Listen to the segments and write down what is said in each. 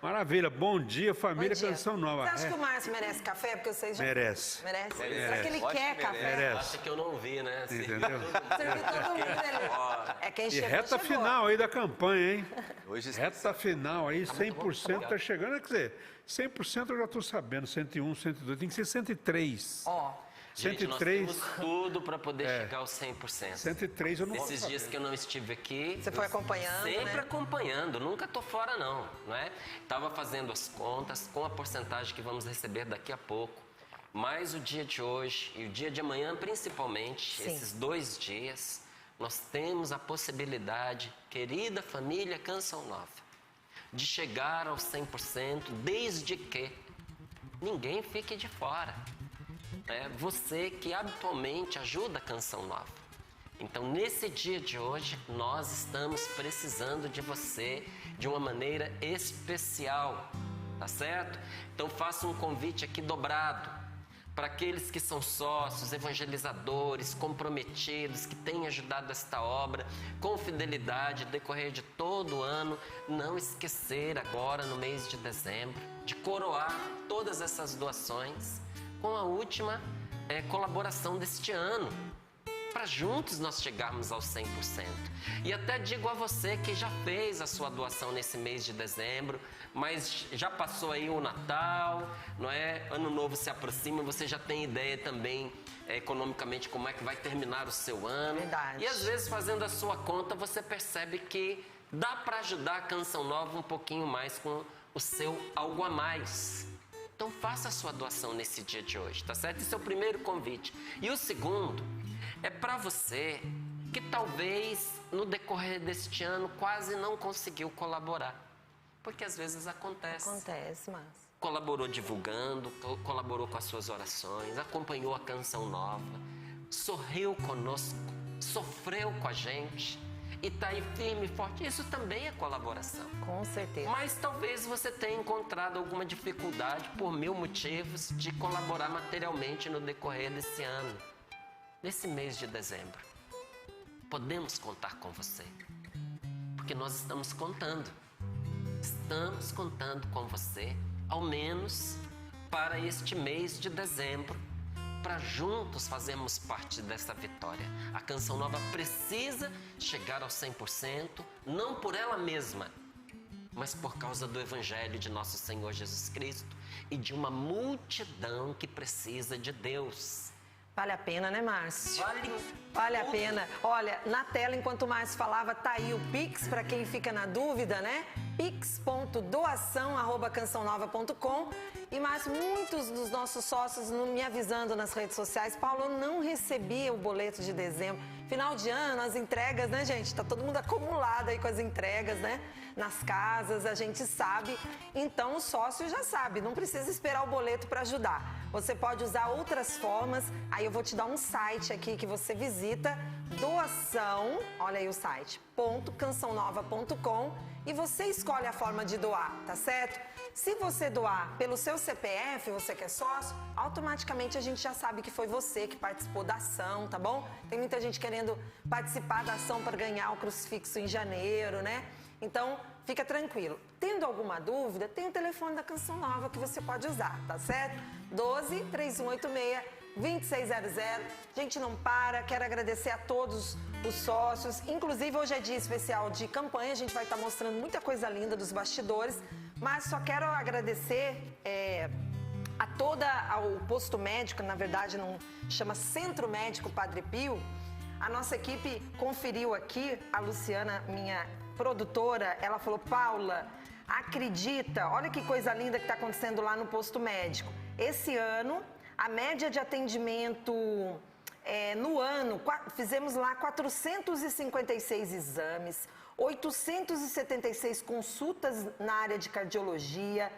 Maravilha. Bom dia, família Bom dia. Canção Nova. Você acha que o Márcio merece café? Porque vocês já... Merece. Merece? Merece. Será que ele Lógico quer que café? merece. Acha que eu não vi, né? Entendeu? Você viu todo mundo, né? É quem E chegou, reta chegou. final aí da campanha, hein? Hoje Reta final aí, muito bom, 100% tá chegando. Quer dizer, 100% eu já estou sabendo, 101, 102, tem que ser 103. Ó, Gente, nós 103, temos tudo para poder chegar aos 100%. 103 eu não vou Nesses dias saber. que eu não estive aqui... Você foi acompanhando, Sempre né? acompanhando, nunca tô fora não é? Tava fazendo as contas com a porcentagem que vamos receber daqui a pouco. Mas o dia de hoje e o dia de amanhã, principalmente, Sim. esses 2 dias, nós temos a possibilidade, querida família Canção Nova, de chegar aos 100%, desde que ninguém fique de fora. É você que habitualmente ajuda a Canção Nova. Então, nesse dia de hoje, nós estamos precisando de você de uma maneira especial, tá certo? Então, faço um convite aqui dobrado para aqueles que são sócios, evangelizadores, comprometidos, que têm ajudado esta obra com fidelidade, decorrer de todo o ano, não esquecer agora, no mês de dezembro, de coroar todas essas doações com a última colaboração deste ano, para juntos nós chegarmos aos 100%. E até digo a você que já fez a sua doação nesse mês de dezembro, mas já passou aí o Natal, não é? Ano Novo se aproxima, você já tem ideia também economicamente como é que vai terminar o seu ano. Verdade. E às vezes fazendo a sua conta você percebe que dá para ajudar a Canção Nova um pouquinho mais com o seu algo a mais. Então faça a sua doação nesse dia de hoje, tá certo? Esse é o primeiro convite. E o segundo é para você que talvez no decorrer deste ano quase não conseguiu colaborar. Porque às vezes acontece. acontece, Márcio. Colaborou divulgando, colaborou com as suas orações, acompanhou a Canção Nova, sorriu conosco, sofreu com a gente e está aí firme e forte. Isso também é colaboração. Com certeza. Mas talvez você tenha encontrado alguma dificuldade por 1000 motivos de colaborar materialmente no decorrer desse ano, nesse mês de dezembro. Podemos contar com você, porque nós estamos contando. Estamos contando com você, ao menos para este mês de dezembro, para juntos fazermos parte dessa vitória. A Canção Nova precisa chegar aos 100%, não por ela mesma, mas por causa do Evangelho de nosso Senhor Jesus Cristo e de uma multidão que precisa de Deus. Vale a pena, né, Márcio? Vale A pena. Olha, na tela, enquanto o Márcio falava, tá aí o Pix, para quem fica na dúvida, né? pix.doação@cançãonova.com. E, Márcio, muitos dos nossos sócios me avisando nas redes sociais, Paulo, eu não recebi o boleto de dezembro. Final de ano, as entregas, né, gente? Tá todo mundo acumulado aí com as entregas, né? Nas casas, a gente sabe. Então, o sócio já sabe, não precisa esperar o boleto para ajudar. Você pode usar outras formas. Aí eu vou te dar um site aqui que você visita, doação, olha aí o site, .cançãonova.com, e você escolhe a forma de doar, tá certo? Se você doar pelo seu CPF, você que é sócio, automaticamente a gente já sabe que foi você que participou da ação, tá bom? Tem muita gente querendo participar da ação para ganhar o crucifixo em janeiro, né? Então, fica tranquilo. Tendo alguma dúvida, tem o telefone da Canção Nova que você pode usar, tá certo? 12-3186-2600. Gente, não para. Quero agradecer a todos os sócios. Inclusive, hoje é dia especial de campanha. A gente vai estar mostrando muita coisa linda dos bastidores. Mas só quero agradecer a ao posto médico, na verdade, não chama Centro Médico Padre Pio. A nossa equipe conferiu aqui, a Luciana, minha produtora, ela falou, Paula, acredita, olha que coisa linda que está acontecendo lá no posto médico. Esse ano, a média de atendimento no ano, fizemos lá 456 exames, 876 consultas na área de cardiologia,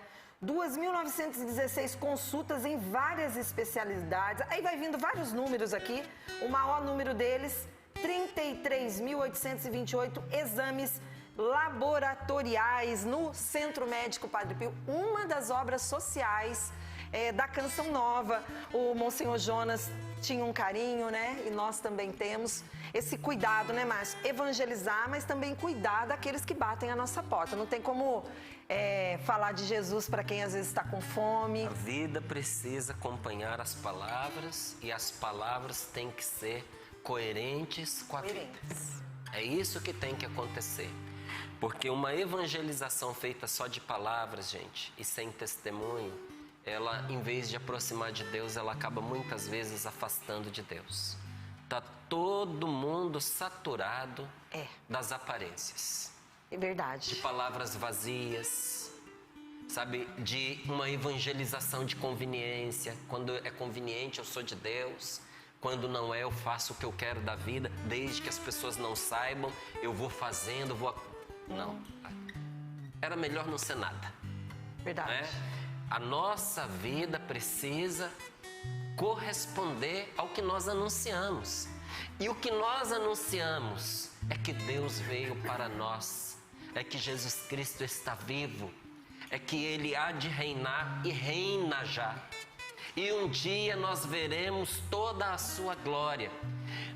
2.916 consultas em várias especialidades. Aí vai vindo vários números aqui, o maior número deles, 33.828 exames laboratoriais no Centro Médico Padre Pio, uma das obras sociais da Canção Nova. O Monsenhor Jonas tinha um carinho, né? E nós também temos esse cuidado, né, Márcio? Evangelizar, mas também cuidar daqueles que batem a nossa porta. Não tem como falar de Jesus para quem às vezes está com fome. A vida precisa acompanhar as palavras e as palavras têm que ser coerentes com a vida. É isso que tem que acontecer. Porque uma evangelização feita só de palavras, gente, e sem testemunho, ela, em vez de aproximar de Deus, ela acaba muitas vezes afastando de Deus. Tá todo mundo saturado das aparências. É verdade. De palavras vazias, sabe? De uma evangelização de conveniência. Quando é conveniente, eu sou de Deus. Quando não é, eu faço o que eu quero da vida. Desde que as pessoas não saibam, eu vou fazendo, Não. Era melhor não ser nada. Verdade. Né? A nossa vida precisa corresponder ao que nós anunciamos. E o que nós anunciamos é que Deus veio para nós, é que Jesus Cristo está vivo, é que Ele há de reinar e reina já. E um dia nós veremos toda a sua glória.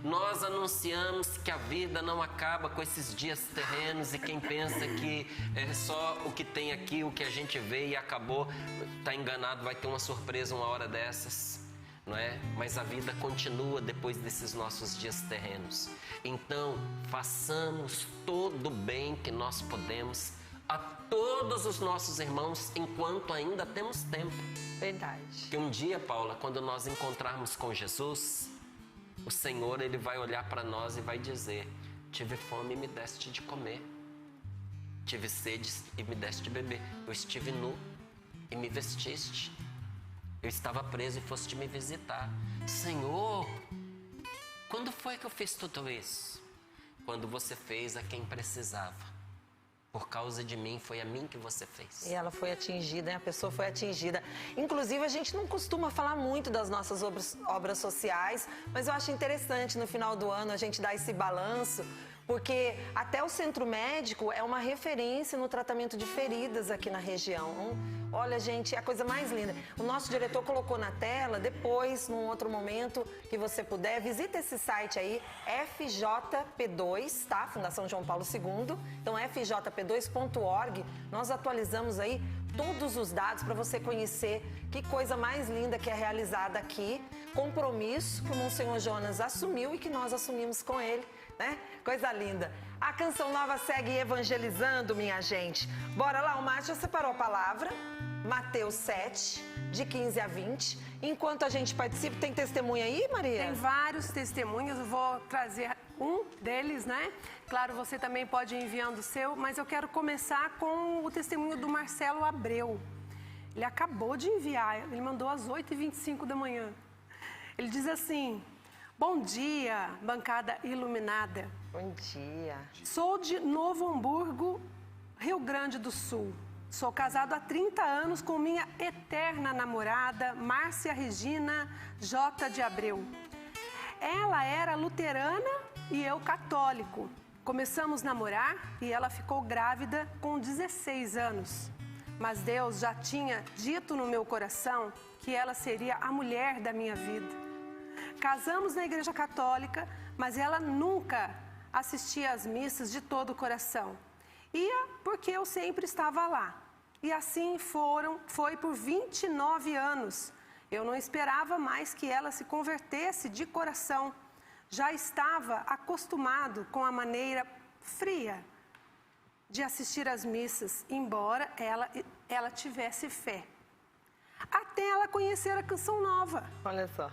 Nós anunciamos que a vida não acaba com esses dias terrenos e quem pensa que é só o que tem aqui, o que a gente vê e acabou, está enganado, vai ter uma surpresa uma hora dessas, não é? Mas a vida continua depois desses nossos dias terrenos. Então, façamos todo o bem que nós podemos a todos os nossos irmãos enquanto ainda temos tempo. Verdade. Que um dia, Paula, quando nós encontrarmos com Jesus, o Senhor, Ele vai olhar para nós e vai dizer: tive fome e me deste de comer, tive sede e me deste de beber, eu estive nu e me vestiste, eu estava preso e foste me visitar. Senhor, quando foi que eu fiz tudo isso? Quando você fez a quem precisava. Por causa de mim, foi a mim que você fez. E ela foi atingida, né? A pessoa foi atingida. Inclusive, a gente não costuma falar muito das nossas obras sociais, mas eu acho interessante no final do ano a gente dar esse balanço, porque até o centro médico é uma referência no tratamento de feridas aqui na região. Olha, gente, é a coisa mais linda. O nosso diretor colocou na tela, depois, num outro momento que você puder, visita esse site aí, FJP2, tá? Fundação João Paulo II. Então, fjp2.org. Nós atualizamos aí todos os dados para você conhecer que coisa mais linda que é realizada aqui. Compromisso que o Monsenhor Jonas assumiu e que nós assumimos com ele, né? Coisa linda. A Canção Nova segue evangelizando, minha gente. Bora lá, o Márcio já separou a palavra. Mateus 7, de 15 a 20. Enquanto a gente participa, tem testemunho aí, Maria? Tem vários testemunhos, eu vou trazer um deles, né? Claro, você também pode ir enviando o seu, mas eu quero começar com o testemunho do Marcelo Abreu. Ele acabou de enviar, ele mandou às 8h25 da manhã. Ele diz assim: bom dia, bancada iluminada. Bom dia. Sou de Novo Hamburgo, Rio Grande do Sul. Sou casado há 30 anos com minha eterna namorada, Márcia Regina J. de Abreu. Ela era luterana e eu católico. Começamos a namorar e ela ficou grávida com 16 anos. Mas Deus já tinha dito no meu coração que ela seria a mulher da minha vida. Casamos na igreja católica, mas ela nunca assistia às missas de todo o coração. Ia porque eu sempre estava lá. E assim foi por 29 anos. Eu não esperava mais que ela se convertesse de coração. Já estava acostumado com a maneira fria de assistir às missas, embora ela tivesse fé. Até ela conhecer a Canção Nova. Olha só.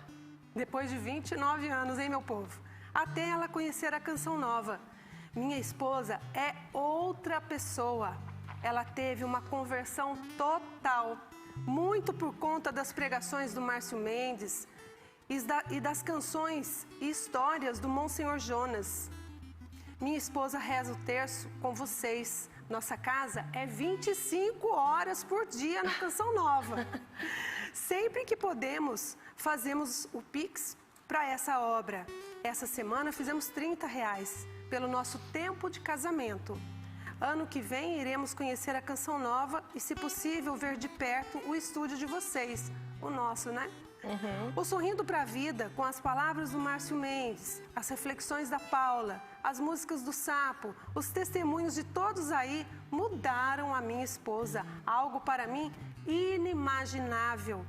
Depois de 29 anos, hein, meu povo? Até ela conhecer a Canção Nova. Minha esposa é outra pessoa. Ela teve uma conversão total, muito por conta das pregações do Márcio Mendes e das canções e histórias do Monsenhor Jonas. Minha esposa reza o terço com vocês. Nossa casa é 25 horas por dia na Canção Nova. Sempre que podemos, fazemos o Pix para essa obra. Essa semana fizemos R$30 pelo nosso tempo de casamento. Ano que vem iremos conhecer a Canção Nova e, se possível, ver de perto o estúdio de vocês, o nosso, né? O Sorrindo para a Vida, com as palavras do Márcio Mendes, as reflexões da Paula, as músicas do Sapo, os testemunhos de todos aí, mudaram a minha esposa, algo para mim inimaginável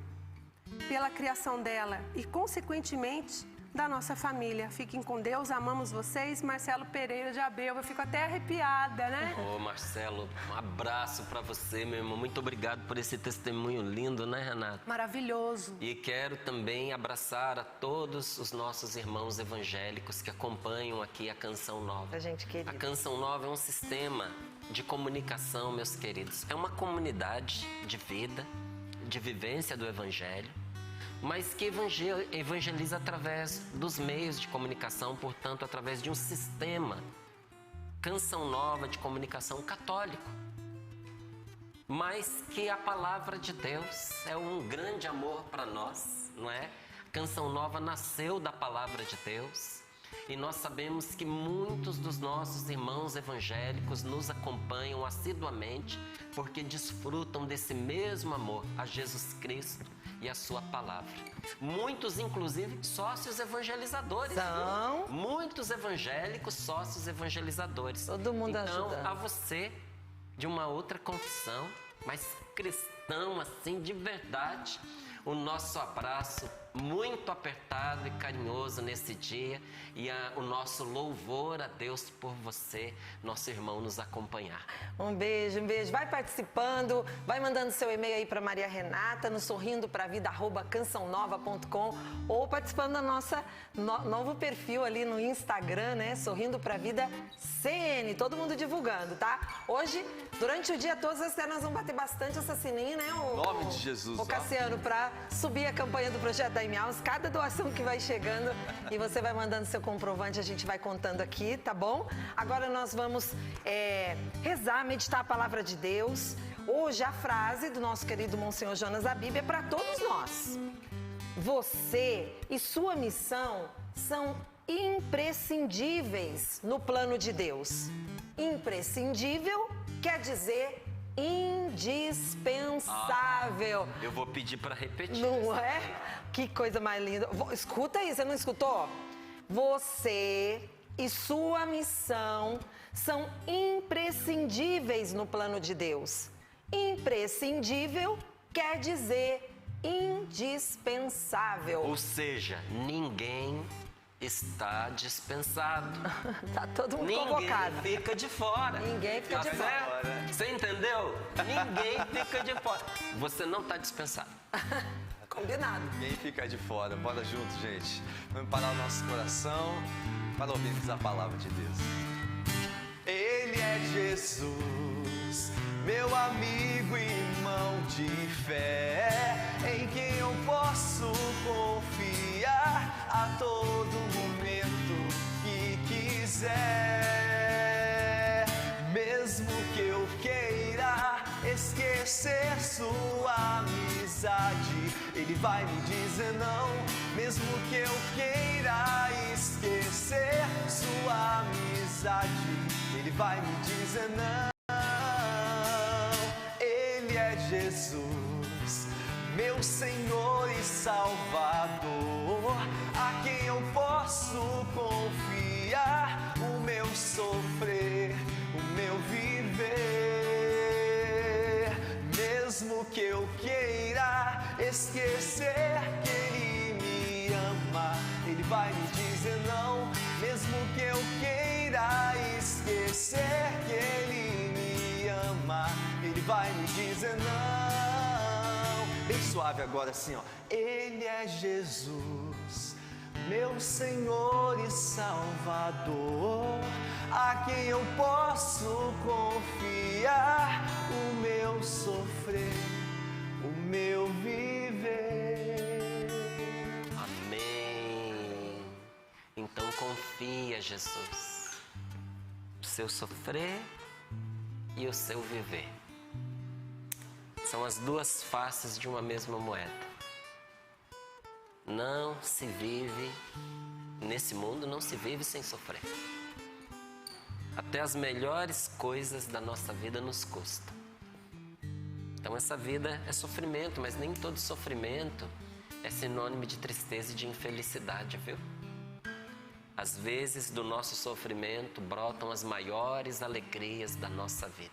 pela criação dela e, consequentemente, da nossa família. Fiquem com Deus, amamos vocês. Marcelo Pereira de Abreu, eu fico até arrepiada, né? Ô, Marcelo, um abraço para você, meu irmão. Muito obrigado por esse testemunho lindo, né, Renata? Maravilhoso. E quero também abraçar a todos os nossos irmãos evangélicos que acompanham aqui a Canção Nova. A gente querida. A Canção Nova é um sistema de comunicação, meus queridos. É uma comunidade de vida, de vivência do Evangelho, mas que evangeliza através dos meios de comunicação, portanto, através de um sistema Canção Nova de comunicação católico. Mas que a palavra de Deus é um grande amor para nós, não é? Canção Nova nasceu da palavra de Deus e nós sabemos que muitos dos nossos irmãos evangélicos nos acompanham assiduamente porque desfrutam desse mesmo amor a Jesus Cristo e a sua palavra. Muitos, inclusive, sócios evangelizadores. São. Muitos evangélicos, sócios evangelizadores. Todo mundo então, ajudando. a você, de uma outra confissão, mas cristão, assim, de verdade, o nosso abraço muito apertado e carinhoso nesse dia e o nosso louvor a Deus por você, nosso irmão, nos acompanhar. Um beijo, um beijo. Vai participando, vai mandando seu e-mail aí para Maria Renata no sorrindopravida@cançãonova.com ou participando da nossa novo perfil ali no Instagram, né? Sorrindo pra Vida CN, todo mundo divulgando, tá? Hoje, durante o dia todo, nós vamos bater bastante essa sininho, né? Em nome de Jesus. O Cassiano, para subir a campanha do Projeto da Imiaus, cada doação que vai chegando e você vai mandando seu comprovante, a gente vai contando aqui, tá bom? Agora nós vamos rezar, meditar a palavra de Deus. Hoje a frase do nosso querido Monsenhor Jonas Abib é para todos nós. Você e sua missão são imprescindíveis no plano de Deus. Imprescindível quer dizer indispensável. Eu vou pedir para repetir. Não é? Que coisa mais linda. Escuta aí, você não escutou? Você e sua missão são imprescindíveis no plano de Deus. Imprescindível quer dizer indispensável. Ou seja, ninguém está dispensado. Tá todo mundo Ninguém convocado. fica de fora. Ninguém fica de certo? fora. Você entendeu? Ninguém fica de fora. Você não está dispensado. Combinado. Ninguém fica de fora. Bora junto, gente. Vamos parar o nosso coração para ouvirmos a palavra de Deus. Ele é Jesus, meu amigo e irmão de fé, em quem eu posso confiar a todo momento que quiser. Mesmo que eu queira esquecer sua amizade, ele vai me dizer não. Mesmo que eu queira esquecer sua amizade, ele vai me dizer não. Ele é Jesus, meu Senhor e Salvador, a quem eu posso confiar o meu sofrer, o meu viver. Mesmo que eu queira esquecer que ele me ama, ele vai me dizer não. Mesmo que eu queira esquecer que ele me ama, ele vai me dizer não. Bem suave agora assim, ó. Ele é Jesus, meu Senhor e Salvador, a quem eu posso confiar o meu sofrer, o meu viver. Amém. Então confia, Jesus, o seu sofrer e o seu viver. São as duas faces de uma mesma moeda. Não se vive, nesse mundo não se vive sem sofrer. Até as melhores coisas da nossa vida nos custam. Então essa vida é sofrimento, mas nem todo sofrimento é sinônimo de tristeza e de infelicidade, viu? Às vezes do nosso sofrimento brotam as maiores alegrias da nossa vida.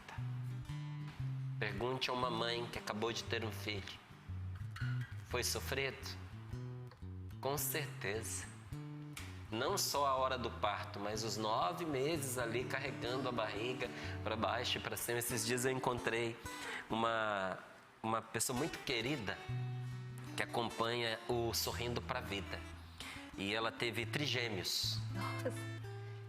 Pergunte a uma mãe que acabou de ter um filho. Foi sofrido? Com certeza. Não só a hora do parto, mas os 9 meses ali carregando a barriga para baixo e para cima. Esses dias eu encontrei uma pessoa muito querida que acompanha o Sorrindo para a Vida. E ela teve trigêmeos. Nossa.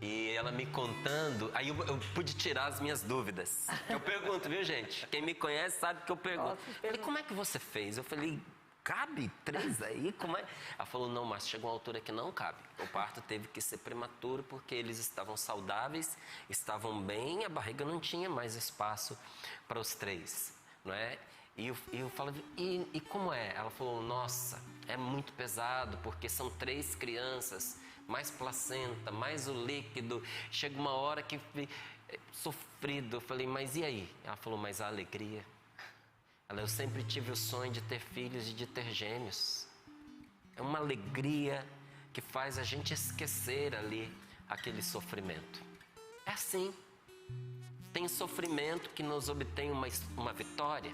E ela me contando, aí eu pude tirar as minhas dúvidas. Eu pergunto, viu, gente? Quem me conhece sabe que eu pergunto. Eu falei, como é que você fez? Eu falei, cabe 3 aí? Como é? Ela falou, não, mas chegou uma altura que não cabe. O parto teve que ser prematuro porque eles estavam saudáveis, estavam bem, a barriga não tinha mais espaço para os 3, não é? E eu falo, e como é? Ela falou, nossa, é muito pesado porque são 3 crianças, mais placenta, mais o líquido. Chega uma hora que sofrido. Eu falei, mas e aí? Ela falou, mas a alegria. Eu sempre tive o sonho de ter filhos e de ter gêmeos. É uma alegria que faz a gente esquecer ali aquele sofrimento. É assim. Tem sofrimento que nos obtém uma vitória,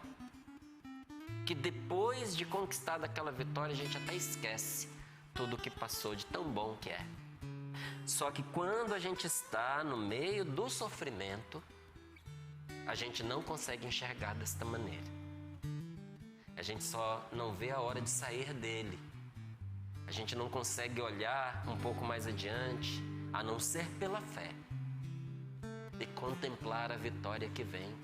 que depois de conquistar aquela vitória a gente até esquece tudo o que passou de tão bom que é. Só que quando a gente está no meio do sofrimento, a gente não consegue enxergar desta maneira. A gente só não vê a hora de sair dele. A gente não consegue olhar um pouco mais adiante, a não ser pela fé, e contemplar a vitória que vem.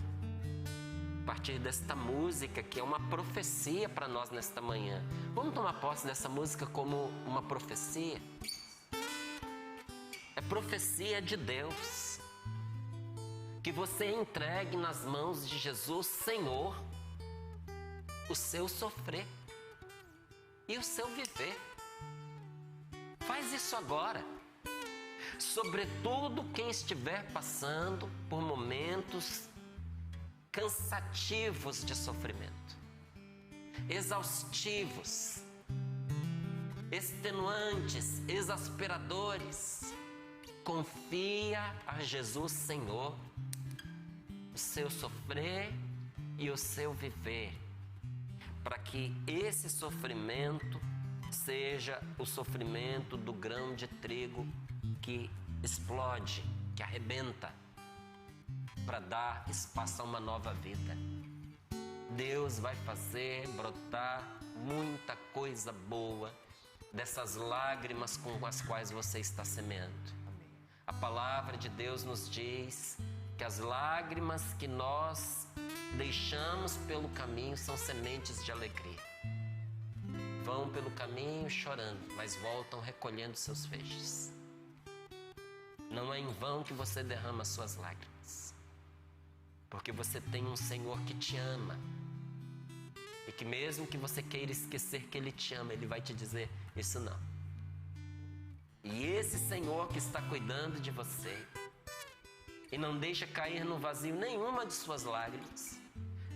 A partir desta música, que é uma profecia para nós nesta manhã. Vamos tomar posse dessa música como uma profecia? É profecia de Deus. Que você entregue nas mãos de Jesus, Senhor, o seu sofrer e o seu viver. Faz isso agora. Sobretudo quem estiver passando por momentos cansativos de sofrimento, exaustivos, extenuantes, exasperadores, confia a Jesus, Senhor, o seu sofrer e o seu viver, para que esse sofrimento seja o sofrimento do grão de trigo que explode, que arrebenta, para dar espaço a uma nova vida. Deus vai fazer brotar muita coisa boa dessas lágrimas com as quais você está semeando. A palavra de Deus nos diz que as lágrimas que nós deixamos pelo caminho são sementes de alegria. Vão pelo caminho chorando, mas voltam recolhendo seus feixes. Não é em vão que você derrama suas lágrimas, porque você tem um Senhor que te ama, e que mesmo que você queira esquecer que Ele te ama, Ele vai te dizer, isso não. E esse Senhor que está cuidando de você e não deixa cair no vazio nenhuma de suas lágrimas,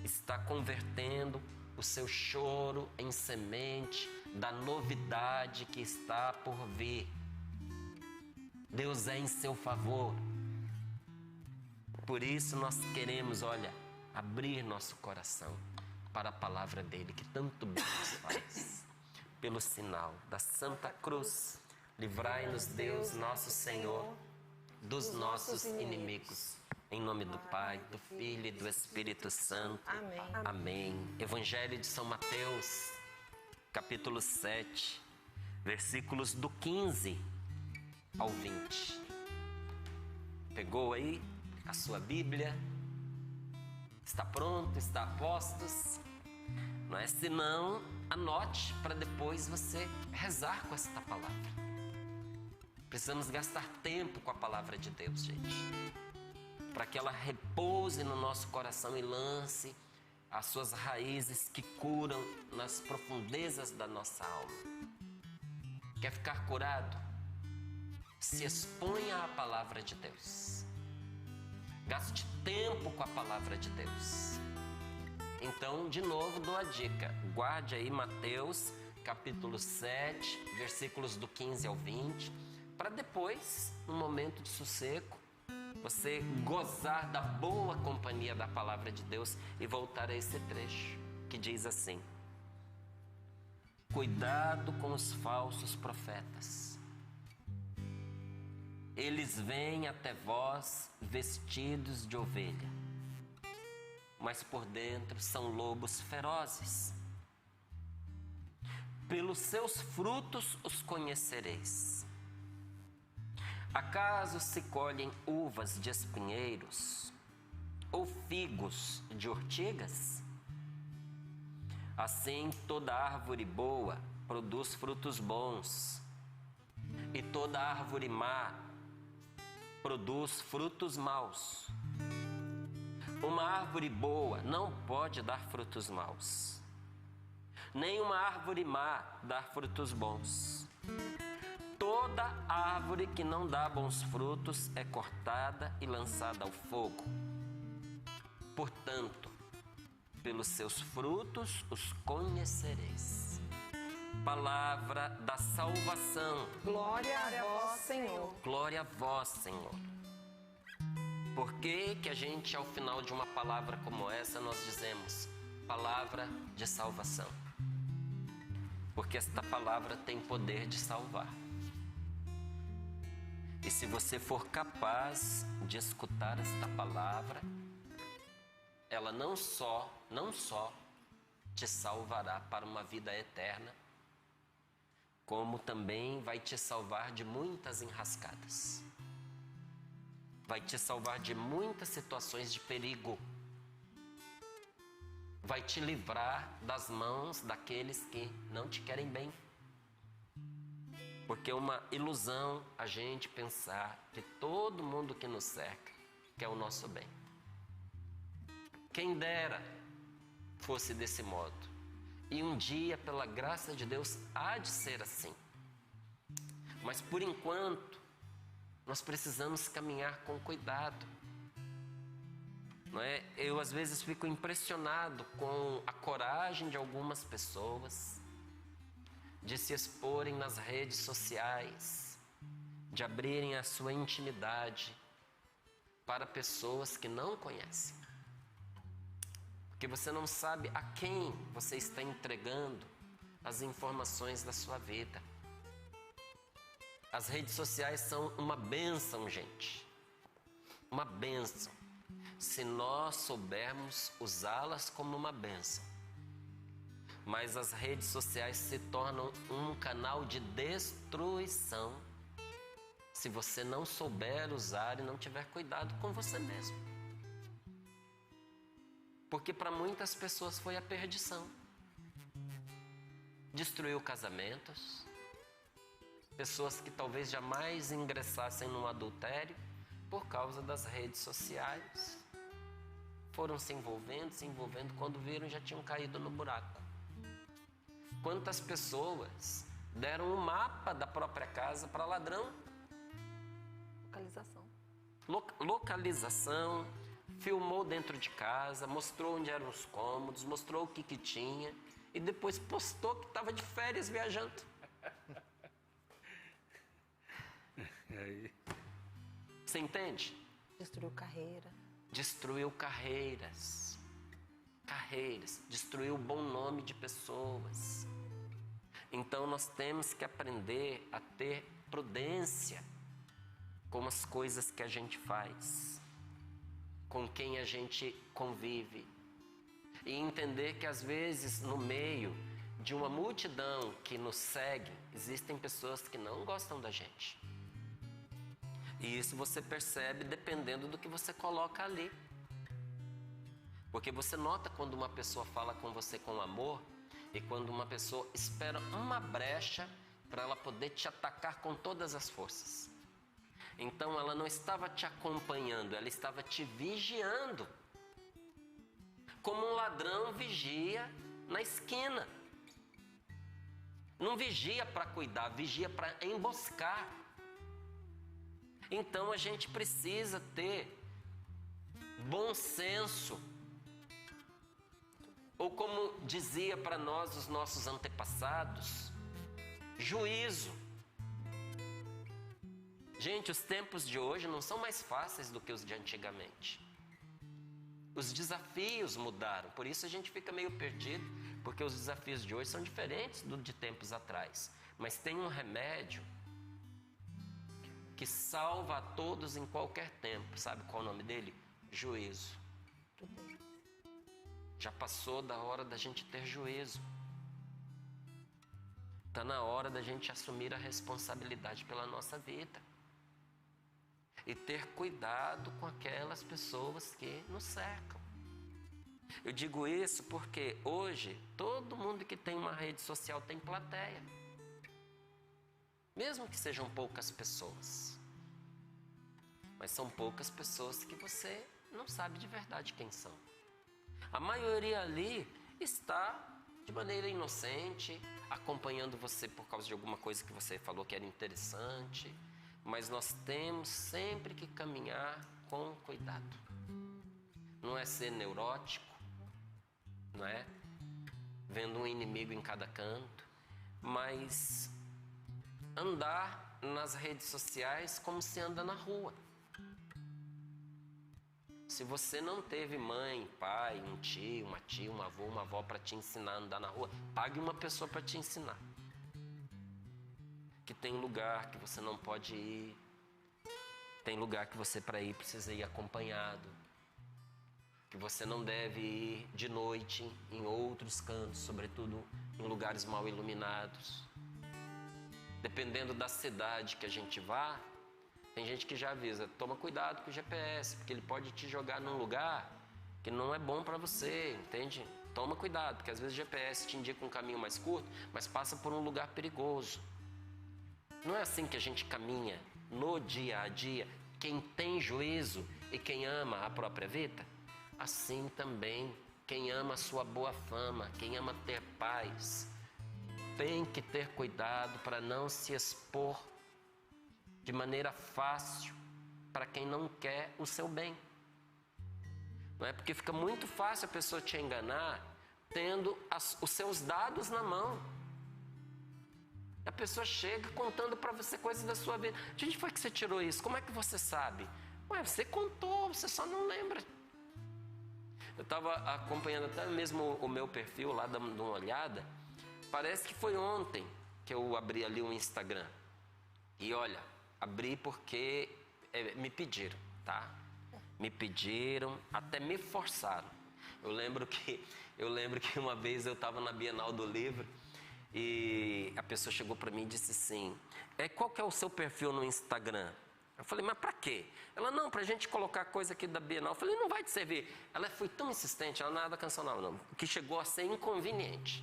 está convertendo o seu choro em semente da novidade que está por vir. Deus é em seu favor. Por isso nós queremos, abrir nosso coração para a palavra dele, que tanto bem nos faz. Pelo sinal da Santa Cruz, livrai-nos Deus, nosso Senhor, dos nossos inimigos. Em nome do Pai, do Filho e do Espírito Santo. Amém. Amém. Evangelho de São Mateus, capítulo 7, versículos do 15 ao 20. Pegou aí a sua Bíblia? Está pronto? Está a postos? Não é? Se não, anote para depois você rezar com esta palavra. Precisamos gastar tempo com a palavra de Deus, gente, para que ela repouse no nosso coração e lance as suas raízes que curam nas profundezas da nossa alma. Quer ficar curado? Se exponha à palavra de Deus. Gaste tempo com a palavra de Deus. Então, de novo, dou a dica. Guarde aí Mateus, capítulo 7, versículos do 15 ao 20, para depois, num momento de sossego, você gozar da boa companhia da palavra de Deus e voltar a esse trecho que diz assim: cuidado com os falsos profetas. Eles vêm até vós vestidos de ovelha, mas por dentro são lobos ferozes. Pelos seus frutos os conhecereis. Acaso se colhem uvas de espinheiros ou figos de ortigas? Assim toda árvore boa produz frutos bons, e toda árvore má produz frutos maus. Uma árvore boa não pode dar frutos maus, nem uma árvore má dar frutos bons. Toda árvore que não dá bons frutos é cortada e lançada ao fogo. Portanto, pelos seus frutos os conhecereis. Palavra da salvação. Glória a vós, Senhor. Glória a vós, Senhor. Por que que a gente, ao final de uma palavra como essa, nós dizemos palavra de salvação? Porque esta palavra tem poder de salvar. E se você for capaz de escutar esta palavra, ela não só te salvará para uma vida eterna, como também vai te salvar de muitas enrascadas. Vai te salvar de muitas situações de perigo. Vai te livrar das mãos daqueles que não te querem bem. Porque é uma ilusão a gente pensar que todo mundo que nos cerca quer o nosso bem. Quem dera fosse desse modo. E um dia, pela graça de Deus, há de ser assim. Mas por enquanto, nós precisamos caminhar com cuidado. Não é? Eu às vezes fico impressionado com a coragem de algumas pessoas de se exporem nas redes sociais, de abrirem a sua intimidade para pessoas que não conhecem. Porque você não sabe a quem você está entregando as informações da sua vida. As redes sociais são uma bênção, gente. Uma bênção. Se nós soubermos usá-las como uma bênção. Mas as redes sociais se tornam um canal de destruição se você não souber usar e não tiver cuidado com você mesmo. Porque para muitas pessoas foi a perdição. Destruiu casamentos, pessoas que talvez jamais ingressassem num adultério por causa das redes sociais. Foram se envolvendo, quando viram já tinham caído no buraco. Quantas pessoas deram um mapa da própria casa para ladrão? Localização. Localização, filmou dentro de casa, mostrou onde eram os cômodos, mostrou o que tinha e depois postou que estava de férias viajando. Você entende? Destruiu carreira. Destruiu carreiras, destruiu o bom nome de pessoas. Então nós temos que aprender a ter prudência com as coisas que a gente faz, com quem a gente convive, e entender que às vezes no meio de uma multidão que nos segue, existem pessoas que não gostam da gente. E isso você percebe dependendo do que você coloca ali. Porque você nota quando uma pessoa fala com você com amor e quando uma pessoa espera uma brecha para ela poder te atacar com todas as forças. Então ela não estava te acompanhando, ela estava te vigiando. Como um ladrão vigia na esquina. Não vigia para cuidar, vigia para emboscar. Então a gente precisa ter bom senso. Ou como dizia para nós os nossos antepassados, juízo. Gente, os tempos de hoje não são mais fáceis do que os de antigamente. Os desafios mudaram, por isso a gente fica meio perdido, porque os desafios de hoje são diferentes do de tempos atrás. Mas tem um remédio que salva a todos em qualquer tempo. Sabe qual é o nome dele? Juízo. Já passou da hora da gente ter juízo. Está na hora da gente assumir a responsabilidade pela nossa vida. E ter cuidado com aquelas pessoas que nos cercam. Eu digo isso porque hoje todo mundo que tem uma rede social tem plateia. Mesmo que sejam poucas pessoas. Mas são poucas pessoas que você não sabe de verdade quem são. A maioria ali está de maneira inocente, acompanhando você por causa de alguma coisa que você falou que era interessante. Mas nós temos sempre que caminhar com cuidado. Não é ser neurótico, não é? Vendo um inimigo em cada canto, mas andar nas redes sociais como se anda na rua. Se você não teve mãe, pai, um tio, uma tia, um avô, uma avó para te ensinar a andar na rua, pague uma pessoa para te ensinar. Que tem lugar que você não pode ir, tem lugar que você para ir precisa ir acompanhado, que você não deve ir de noite em outros cantos, sobretudo em lugares mal iluminados. Dependendo da cidade que a gente vá, tem gente que já avisa, toma cuidado com o GPS, porque ele pode te jogar num lugar que não é bom para você, entende? Toma cuidado, porque às vezes o GPS te indica um caminho mais curto, mas passa por um lugar perigoso. Não é assim que a gente caminha no dia a dia, quem tem juízo e quem ama a própria vida? Assim também, quem ama a sua boa fama, quem ama ter paz, tem que ter cuidado para não se expor de maneira fácil para quem não quer o seu bem. Não é? Porque fica muito fácil a pessoa te enganar tendo os seus dados na mão. A pessoa chega contando para você coisas da sua vida. De onde foi que você tirou isso? Como é que você sabe? Ué, você contou, você só não lembra. Eu estava acompanhando até mesmo o meu perfil lá, dando uma olhada. Parece que foi ontem que eu abri ali o Instagram. E olha, abri porque me pediram, tá? Me pediram, até me forçaram. Eu lembro que uma vez eu estava na Bienal do Livro e a pessoa chegou para mim e disse assim, qual que é o seu perfil no Instagram? Eu falei, mas para quê? Ela, não, para a gente colocar coisa aqui da Bienal. Eu falei, não vai te servir. Ela foi tão insistente, ela não era da Canção Nova, não, que chegou a ser inconveniente.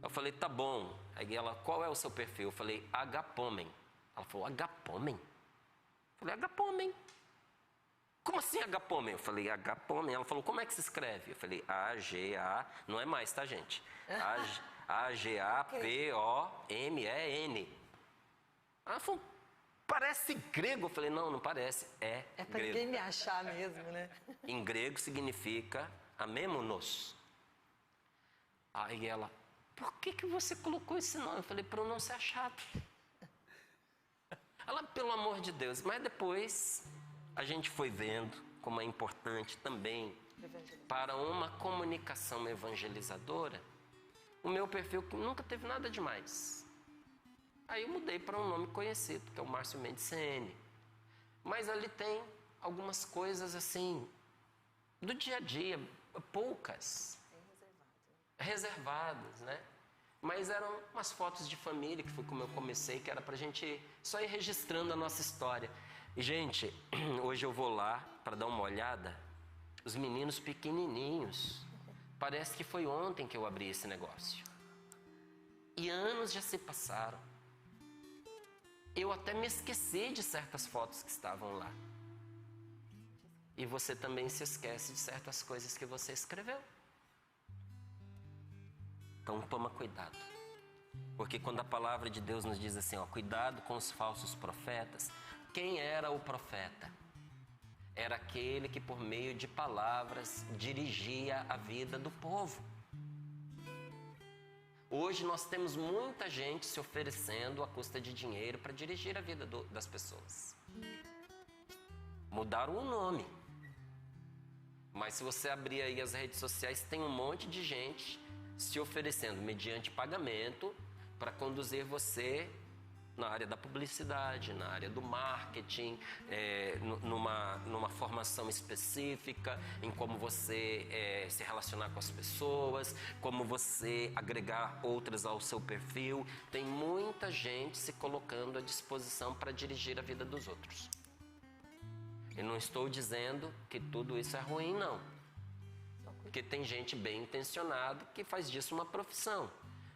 Eu falei, tá bom. Aí ela, qual é o seu perfil? Eu falei, Agapomen. Ela falou, Agapomen? Eu falei, Agapomen. Como assim Agapomen? Eu falei, Agapomen. Ela falou, como é que se escreve? Eu falei, A-G-A, não é mais, tá, gente? A-G-A-P-O-M-E-N. Ela falou, parece grego. Eu falei, não, não parece, é para grego. ninguém me achar mesmo, né? Em grego significa amemonos. Aí ela, por que você colocou esse nome? Eu falei, para eu não ser achado. Ela, pelo amor de Deus. Mas depois a gente foi vendo como é importante também para uma comunicação evangelizadora o meu perfil, que nunca teve nada demais. Aí eu mudei para um nome conhecido, que é o Márcio Mendes CN. Mas ali tem algumas coisas assim, do dia a dia, poucas. Reservadas, né? Mas eram umas fotos de família, que foi como eu comecei, que era pra gente só ir registrando a nossa história. E, gente, hoje eu vou lá para dar uma olhada, os meninos pequenininhos. Parece que foi ontem que eu abri esse negócio. E anos já se passaram. Eu até me esqueci de certas fotos que estavam lá. E você também se esquece de certas coisas que você escreveu. Então toma cuidado. Porque quando a palavra de Deus nos diz assim, ó, cuidado com os falsos profetas, quem era o profeta? Era aquele que por meio de palavras dirigia a vida do povo. Hoje nós temos muita gente se oferecendo à custa de dinheiro para dirigir a vida das pessoas. Mudaram o nome. Mas se você abrir aí as redes sociais, tem um monte de gente se oferecendo mediante pagamento para conduzir você na área da publicidade, na área do marketing, numa formação específica, em como você se relacionar com as pessoas, como você agregar outras ao seu perfil. Tem muita gente se colocando à disposição para dirigir a vida dos outros. Eu não estou dizendo que tudo isso é ruim, não. Porque tem gente bem intencionada que faz disso uma profissão.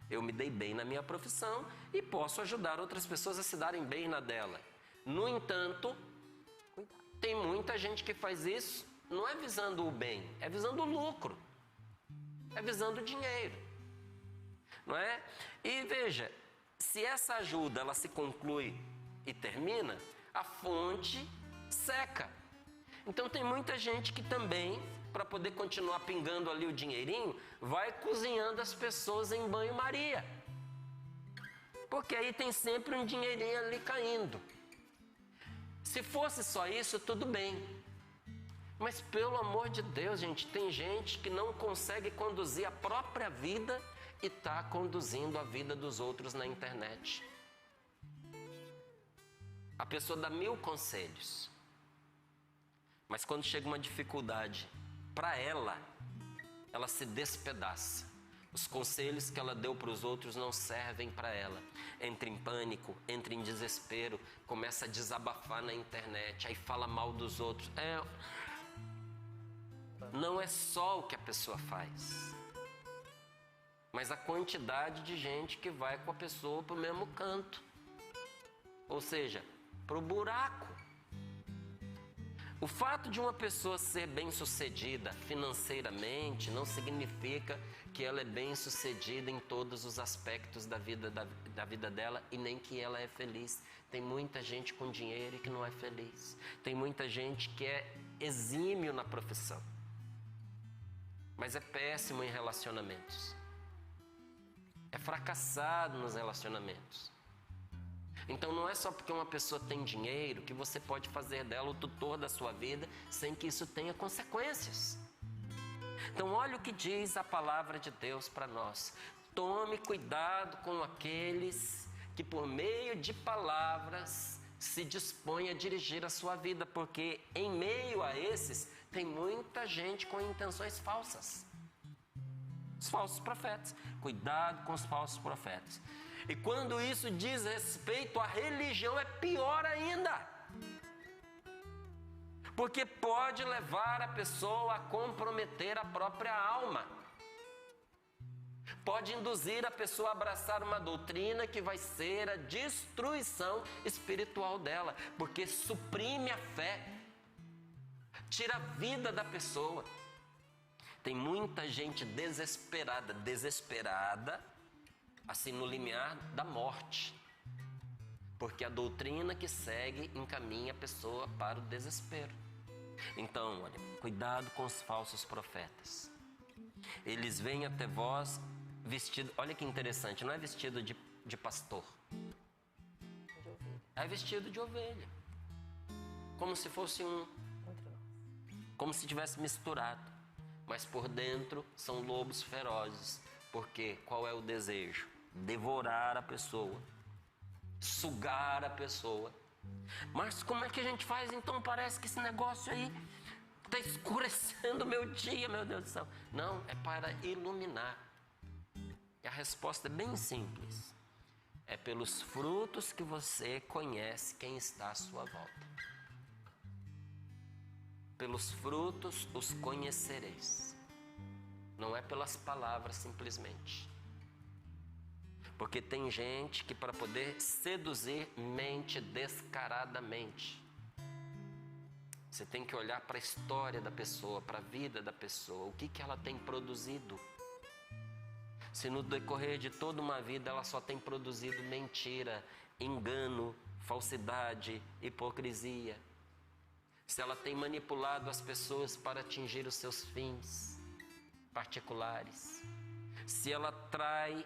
Eu me dei bem na minha profissão e posso ajudar outras pessoas a se darem bem na dela. No entanto, tem muita gente que faz isso, não é visando o bem, é visando o lucro. É visando o dinheiro. Não é? E veja, se essa ajuda ela se conclui e termina, a fonte seca. Então tem muita gente que também, para poder continuar pingando ali o dinheirinho, vai cozinhando as pessoas em banho-maria. Porque aí tem sempre um dinheirinho ali caindo. Se fosse só isso, tudo bem. Mas pelo amor de Deus, gente, tem gente que não consegue conduzir a própria vida e está conduzindo a vida dos outros na internet. A pessoa dá 1000 conselhos. Mas quando chega uma dificuldade para ela se despedaça. Os conselhos que ela deu para os outros não servem para ela. Entra em pânico, entra em desespero, começa a desabafar na internet, aí fala mal dos outros. Não é só o que a pessoa faz, mas a quantidade de gente que vai com a pessoa para o mesmo canto. Ou seja, para o buraco. O fato de uma pessoa ser bem-sucedida financeiramente não significa que ela é bem-sucedida em todos os aspectos da vida dela e nem que ela é feliz. Tem muita gente com dinheiro e que não é feliz. Tem muita gente que é exímio na profissão, mas é péssimo em relacionamentos. É fracassado nos relacionamentos. Então não é só porque uma pessoa tem dinheiro que você pode fazer dela o tutor da sua vida sem que isso tenha consequências. Então olha o que diz a palavra de Deus para nós. Tome cuidado com aqueles que por meio de palavras se dispõem a dirigir a sua vida, porque em meio a esses tem muita gente com intenções falsas. Os falsos profetas. Cuidado com os falsos profetas. E quando isso diz respeito à religião, é pior ainda. Porque pode levar a pessoa a comprometer a própria alma. Pode induzir a pessoa a abraçar uma doutrina que vai ser a destruição espiritual dela. Porque suprime a fé. Tira a vida da pessoa. Tem muita gente desesperada, assim no limiar da morte, porque a doutrina que segue encaminha a pessoa para o desespero. Então, olha, cuidado com os falsos profetas. Eles vêm até vós vestido, olha que interessante, não é vestido de pastor, é vestido de ovelha, como se fosse como se tivesse misturado, mas por dentro são lobos ferozes. Porque qual é o desejo? Devorar a pessoa, sugar a pessoa. Mas como é que a gente faz então? Parece que esse negócio aí está escurecendo o meu dia, meu Deus do céu. Não, é para iluminar. E a resposta é bem simples. É pelos frutos que você conhece quem está à sua volta. Pelos frutos os conhecereis. Não é pelas palavras simplesmente. Porque tem gente que para poder seduzir mente descaradamente. Você tem que olhar para a história da pessoa, para a vida da pessoa, o que ela tem produzido. Se no decorrer de toda uma vida ela só tem produzido mentira, engano, falsidade, hipocrisia. Se ela tem manipulado as pessoas para atingir os seus fins particulares, se ela trai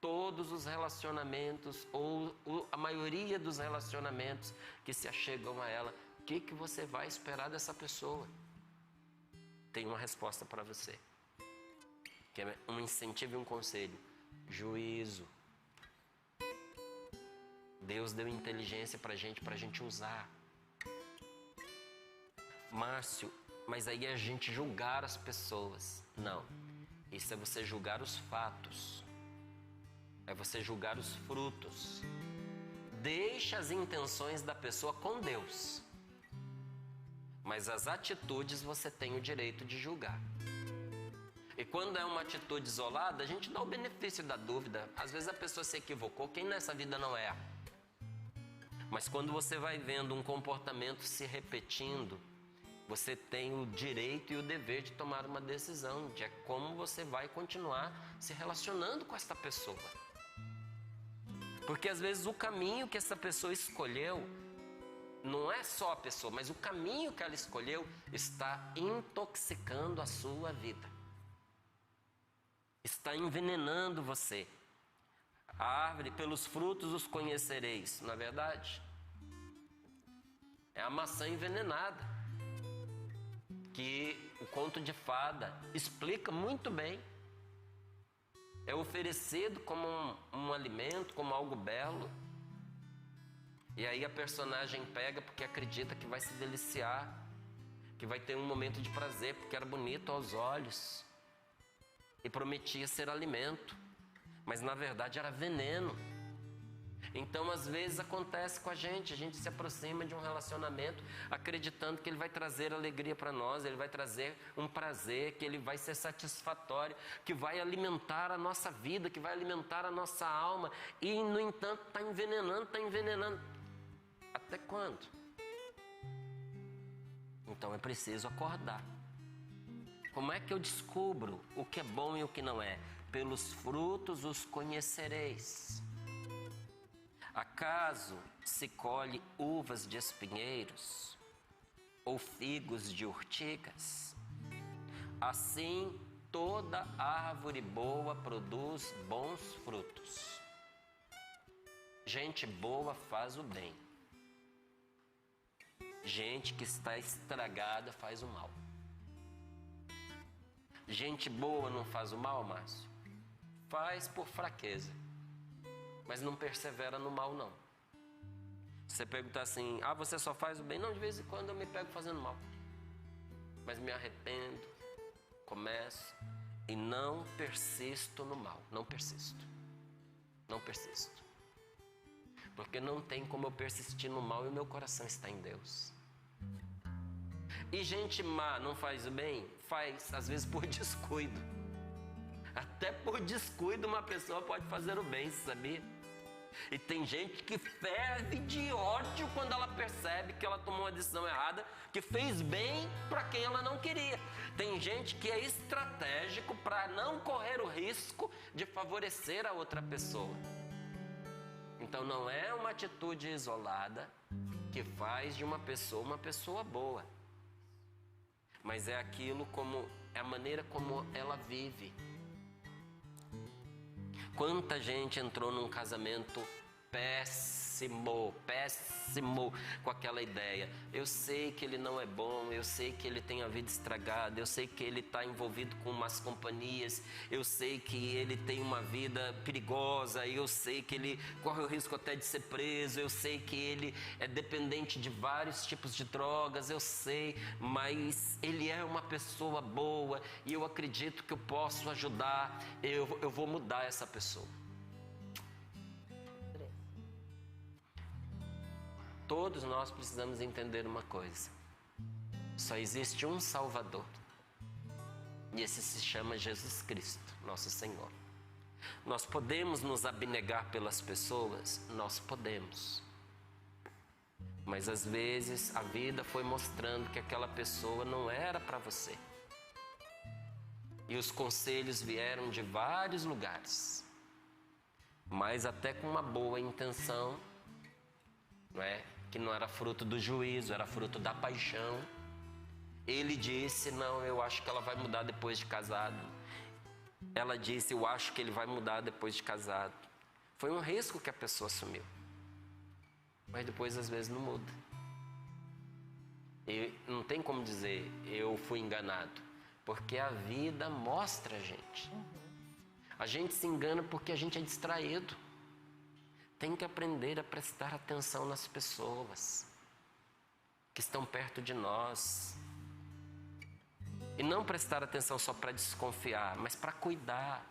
todos os relacionamentos, ou a maioria dos relacionamentos que se achegam a ela, o que você vai esperar dessa pessoa? Tem uma resposta para você, que é um incentivo e um conselho: juízo. Deus deu inteligência para a gente usar. Márcio, mas aí é a gente julgar as pessoas. Não, isso é você julgar os fatos, é você julgar os frutos. Deixa as intenções da pessoa com Deus, mas as atitudes você tem o direito de julgar. E quando é uma atitude isolada, a gente dá o benefício da dúvida. Às vezes a pessoa se equivocou, quem nessa vida não erra? Mas quando você vai vendo um comportamento se repetindo, você tem o direito e o dever de tomar uma decisão de como você vai continuar se relacionando com essa pessoa. Porque às vezes o caminho que essa pessoa escolheu, não é só a pessoa, mas o caminho que ela escolheu está intoxicando a sua vida. Está envenenando você. A árvore, pelos frutos os conhecereis, não é verdade? É a maçã envenenada, que o conto de fada explica muito bem. É oferecido como um alimento, como algo belo. E aí a personagem pega porque acredita que vai se deliciar, que vai ter um momento de prazer, porque era bonito aos olhos e prometia ser alimento, mas na verdade era veneno. Então às vezes acontece com a gente se aproxima de um relacionamento acreditando que ele vai trazer alegria para nós, ele vai trazer um prazer, que ele vai ser satisfatório, que vai alimentar a nossa vida, que vai alimentar a nossa alma, e no entanto está envenenando. Até quando? Então é preciso acordar. Como é que eu descubro o que é bom e o que não é? Pelos frutos os conhecereis. Acaso se colhe uvas de espinheiros ou figos de urtigas? Assim, toda árvore boa produz bons frutos. Gente boa faz o bem. Gente que está estragada faz o mal. Gente boa não faz o mal, Márcio? Faz por fraqueza, mas não persevera no mal, não. Você pergunta assim: você só faz o bem? Não, de vez em quando eu me pego fazendo mal, mas me arrependo, começo e não persisto no mal. Não persisto, porque não tem como eu persistir no mal e o meu coração está em Deus. E gente má não faz o bem? Faz, às vezes por descuido. Até por descuido uma pessoa pode fazer o bem, sabia? E tem gente que ferve de ódio quando ela percebe que ela tomou uma decisão errada, que fez bem para quem ela não queria. Tem gente que é estratégico para não correr o risco de favorecer a outra pessoa. Então não é uma atitude isolada que faz de uma pessoa boa, mas é aquilo é a maneira como ela vive. Quanta gente entrou num casamento péssimo, com aquela ideia: eu sei que ele não é bom, eu sei que ele tem a vida estragada, eu sei que ele está envolvido com más companhias, eu sei que ele tem uma vida perigosa, eu sei que ele corre o risco até de ser preso, eu sei que ele é dependente de vários tipos de drogas, eu sei, mas ele é uma pessoa boa e eu acredito que eu posso ajudar, eu vou mudar essa pessoa. Todos nós precisamos entender uma coisa: só existe um Salvador, e esse se chama Jesus Cristo, nosso Senhor. Nós podemos nos abnegar pelas pessoas? Nós podemos. Mas às vezes a vida foi mostrando que aquela pessoa não era para você. E os conselhos vieram de vários lugares, mas até com uma boa intenção, não é? Que não era fruto do juízo, era fruto da paixão. Ele disse: não, eu acho que ela vai mudar depois de casado. ela disse, eu acho que ele vai mudar depois de casado. Foi um risco que a pessoa assumiu. Mas depois, às vezes, não muda. E não tem como dizer, eu fui enganado. Porque a vida mostra a gente. A gente se engana porque a gente é distraído. Tem que aprender a prestar atenção nas pessoas que estão perto de nós. E não prestar atenção só para desconfiar, mas para cuidar.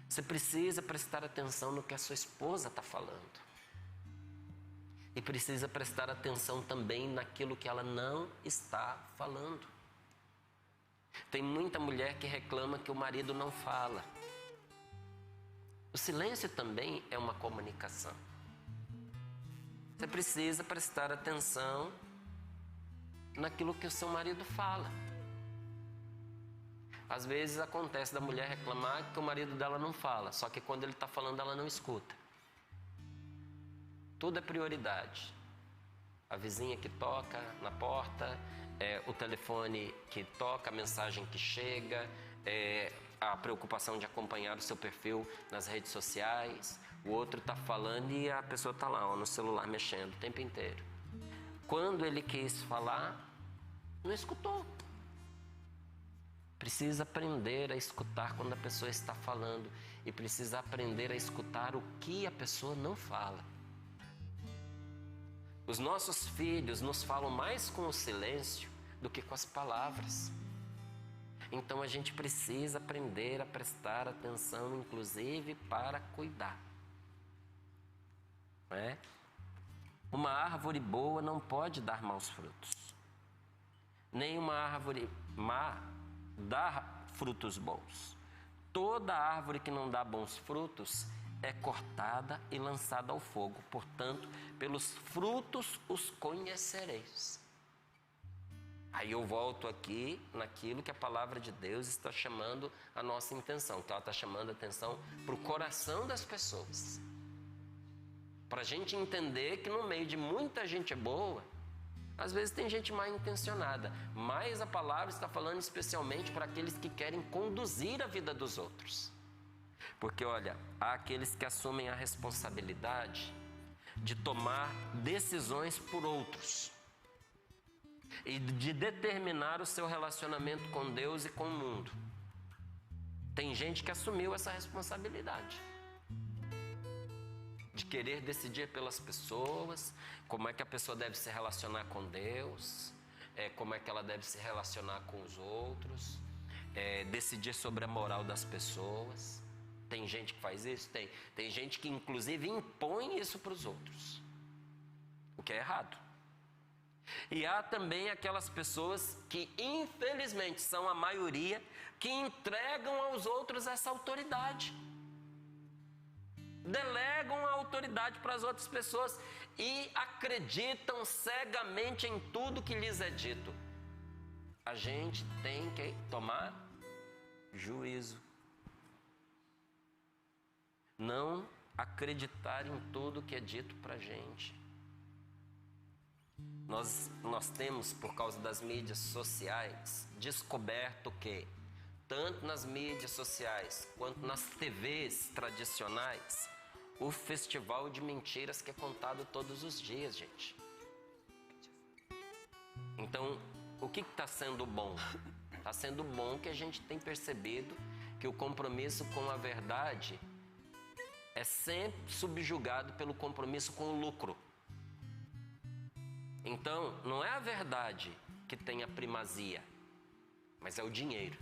Você precisa prestar atenção no que a sua esposa está falando. E precisa prestar atenção também naquilo que ela não está falando. Tem muita mulher que reclama que o marido não fala. O silêncio também é uma comunicação. Você precisa prestar atenção naquilo que o seu marido fala. Às vezes acontece da mulher reclamar que o marido dela não fala, só que quando ele está falando ela não escuta. Tudo é prioridade. A vizinha que toca na porta, o telefone que toca, a mensagem que chega, a preocupação de acompanhar o seu perfil nas redes sociais. O outro está falando e a pessoa está lá, no celular, mexendo o tempo inteiro. Quando ele quis falar, não escutou. Precisa aprender a escutar quando a pessoa está falando. E precisa aprender a escutar o que a pessoa não fala. Os nossos filhos nos falam mais com o silêncio do que com as palavras. Então a gente precisa aprender a prestar atenção, inclusive para cuidar. Não é? Uma árvore boa não pode dar maus frutos. Nem uma árvore má dá frutos bons. Toda árvore que não dá bons frutos é cortada e lançada ao fogo. Portanto, pelos frutos os conhecereis. Aí eu volto aqui naquilo que a palavra de Deus está chamando a nossa intenção, que ela está chamando a atenção para o coração das pessoas. Para a gente entender que no meio de muita gente boa, às vezes tem gente mal intencionada, mas a palavra está falando especialmente para aqueles que querem conduzir a vida dos outros. Porque olha, há aqueles que assumem a responsabilidade de tomar decisões por outros e de determinar o seu relacionamento com Deus e com o mundo. Tem gente que assumiu essa responsabilidade de querer decidir pelas pessoas, como é que a pessoa deve se relacionar com Deus, como é que ela deve se relacionar com os outros, decidir sobre a moral das pessoas. Tem gente que faz isso? Tem gente que inclusive impõe isso para os outros, o que é errado. E há também aquelas pessoas que infelizmente são a maioria, que entregam aos outros essa autoridade. Delegam a autoridade para as outras pessoas e acreditam cegamente em tudo que lhes é dito. A gente tem que tomar juízo. Não acreditar em tudo que é dito para a gente. Nós temos, por causa das mídias sociais, descoberto que, tanto nas mídias sociais quanto nas TVs tradicionais, o festival de mentiras que é contado todos os dias, gente. Então, o que está sendo bom? Está sendo bom que a gente tem percebido que o compromisso com a verdade é sempre subjugado pelo compromisso com o lucro. Então, não é a verdade que tem a primazia, mas é o dinheiro.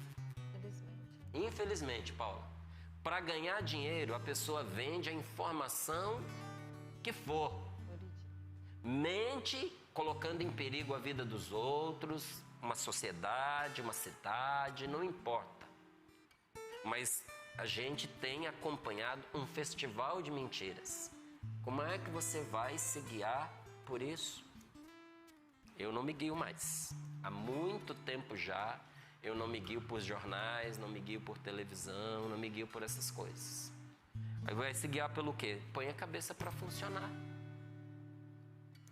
Infelizmente, Paulo, para ganhar dinheiro, a pessoa vende a informação que for. Mente, colocando em perigo a vida dos outros, uma sociedade, uma cidade, não importa. Mas a gente tem acompanhado um festival de mentiras. Como é que você vai se guiar por isso? Eu não me guio mais. Há muito tempo já, eu não me guio por jornais, não me guio por televisão, não me guio por essas coisas. Aí vai se guiar pelo quê? Põe a cabeça para funcionar.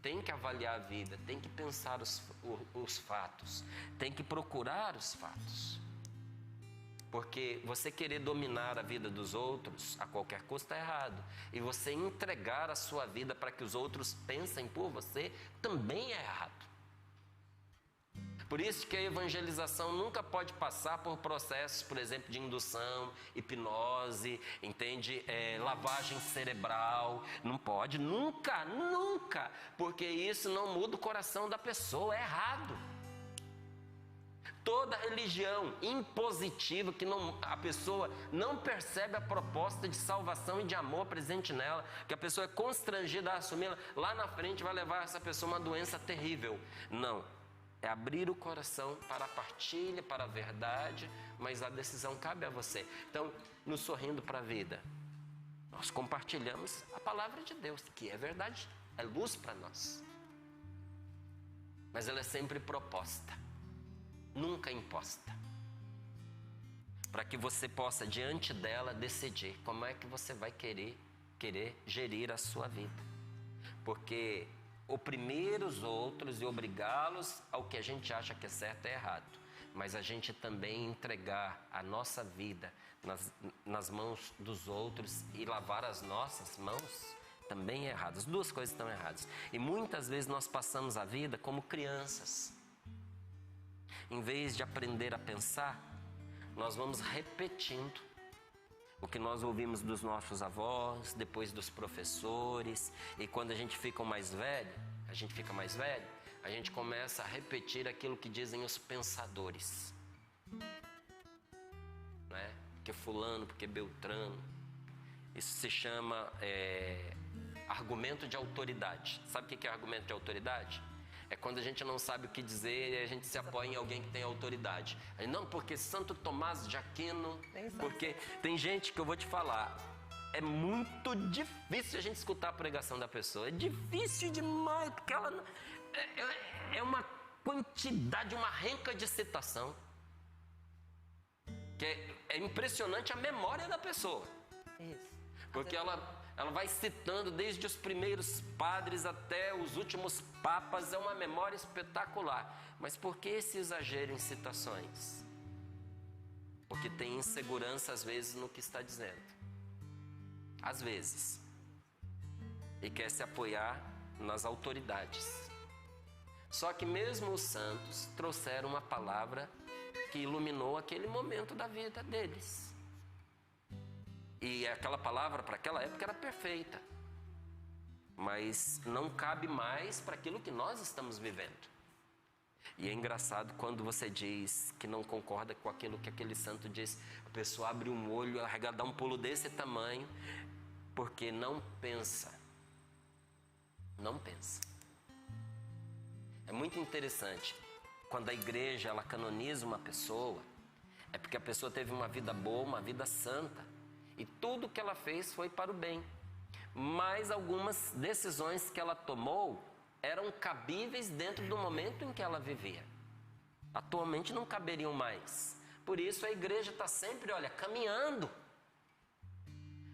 Tem que avaliar a vida, tem que pensar os fatos, tem que procurar os fatos. Porque você querer dominar a vida dos outros a qualquer custo é errado. E você entregar a sua vida para que os outros pensem por você também é errado. Por isso que a evangelização nunca pode passar por processos, por exemplo, de indução, hipnose, entende? Lavagem cerebral. Não pode, nunca, nunca. Porque isso não muda o coração da pessoa, é errado. Toda religião impositiva que a pessoa não percebe a proposta de salvação e de amor presente nela, que a pessoa é constrangida a assumi-la, lá na frente vai levar essa pessoa a uma doença terrível. Não, é abrir o coração para a partilha, para a verdade, mas a decisão cabe a você. Então, no Sorrindo para a Vida, nós compartilhamos a palavra de Deus, que é verdade, é luz para nós. Mas ela é sempre proposta, nunca imposta, para que você possa, diante dela, decidir como é que você vai querer gerir a sua vida. Porque oprimir os outros e obrigá-los ao que a gente acha que é certo é errado. Mas a gente também entregar a nossa vida nas mãos dos outros e lavar as nossas mãos também é errado. As duas coisas estão erradas. E muitas vezes nós passamos a vida como crianças. Em vez de aprender a pensar, nós vamos repetindo o que nós ouvimos dos nossos avós, depois dos professores. E quando a gente fica mais velho, a gente começa a repetir aquilo que dizem os pensadores. Não é? Porque fulano, porque beltrano. Isso se chama argumento de autoridade. Sabe o que é argumento de autoridade? É quando a gente não sabe o que dizer e a gente se apoia em alguém que tem autoridade. Aí, não, porque Santo Tomás de Aquino... Porque tem gente que eu vou te falar, é muito difícil a gente escutar a pregação da pessoa. É difícil demais, porque ela... É uma quantidade, uma renca de citação. Que é impressionante a memória da pessoa. Isso. Porque ela vai citando desde os primeiros padres até os últimos papas, é uma memória espetacular. Mas por que esse exagero em citações? Porque tem insegurança às vezes no que está dizendo. Às vezes. E quer se apoiar nas autoridades. Só que mesmo os santos trouxeram uma palavra que iluminou aquele momento da vida deles. E aquela palavra para aquela época era perfeita. Mas não cabe mais para aquilo que nós estamos vivendo. E é engraçado quando você diz que não concorda com aquilo que aquele santo diz. A pessoa abre um olho, dá um pulo desse tamanho, porque não pensa. Não pensa. É muito interessante. Quando a igreja ela canoniza uma pessoa, é porque a pessoa teve uma vida boa, uma vida santa. E tudo que ela fez foi para o bem. Mas algumas decisões que ela tomou eram cabíveis dentro do momento em que ela vivia. Atualmente não caberiam mais. Por isso a igreja está sempre, caminhando.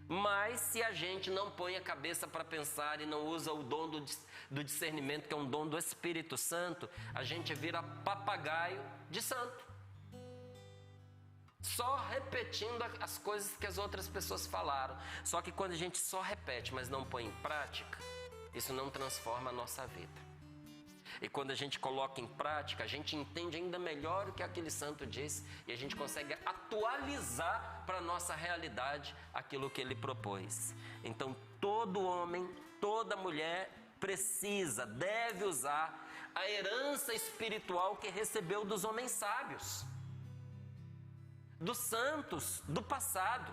Mas se a gente não põe a cabeça para pensar e não usa o dom do discernimento, que é um dom do Espírito Santo, a gente vira papagaio de santo. Só repetindo as coisas que as outras pessoas falaram. Só que quando a gente só repete, mas não põe em prática, isso não transforma a nossa vida. E quando a gente coloca em prática, a gente entende ainda melhor o que aquele santo disse e a gente consegue atualizar para a nossa realidade aquilo que ele propôs. Então, todo homem, toda mulher deve usar a herança espiritual que recebeu dos homens sábios, dos santos do passado,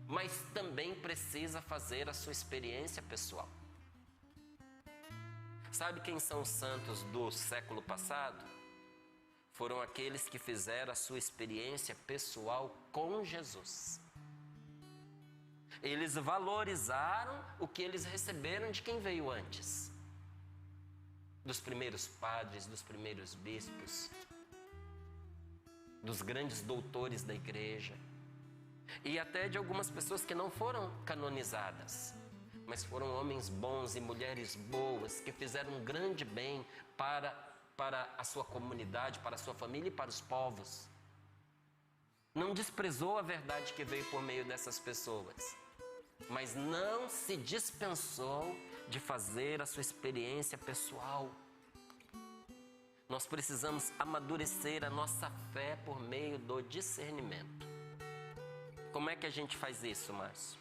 mas também precisa fazer a sua experiência pessoal. Sabe quem são os santos do século passado? Foram aqueles que fizeram a sua experiência pessoal com Jesus. Eles valorizaram o que eles receberam de quem veio antes. Dos primeiros padres, dos primeiros bispos, dos grandes doutores da igreja e até de algumas pessoas que não foram canonizadas, mas foram homens bons e mulheres boas que fizeram um grande bem para a sua comunidade, para a sua família e para os povos. não desprezou a verdade que veio por meio dessas pessoas, mas não se dispensou de fazer a sua experiência pessoal. Nós precisamos amadurecer a nossa fé por meio do discernimento. Como é que a gente faz isso, Márcio?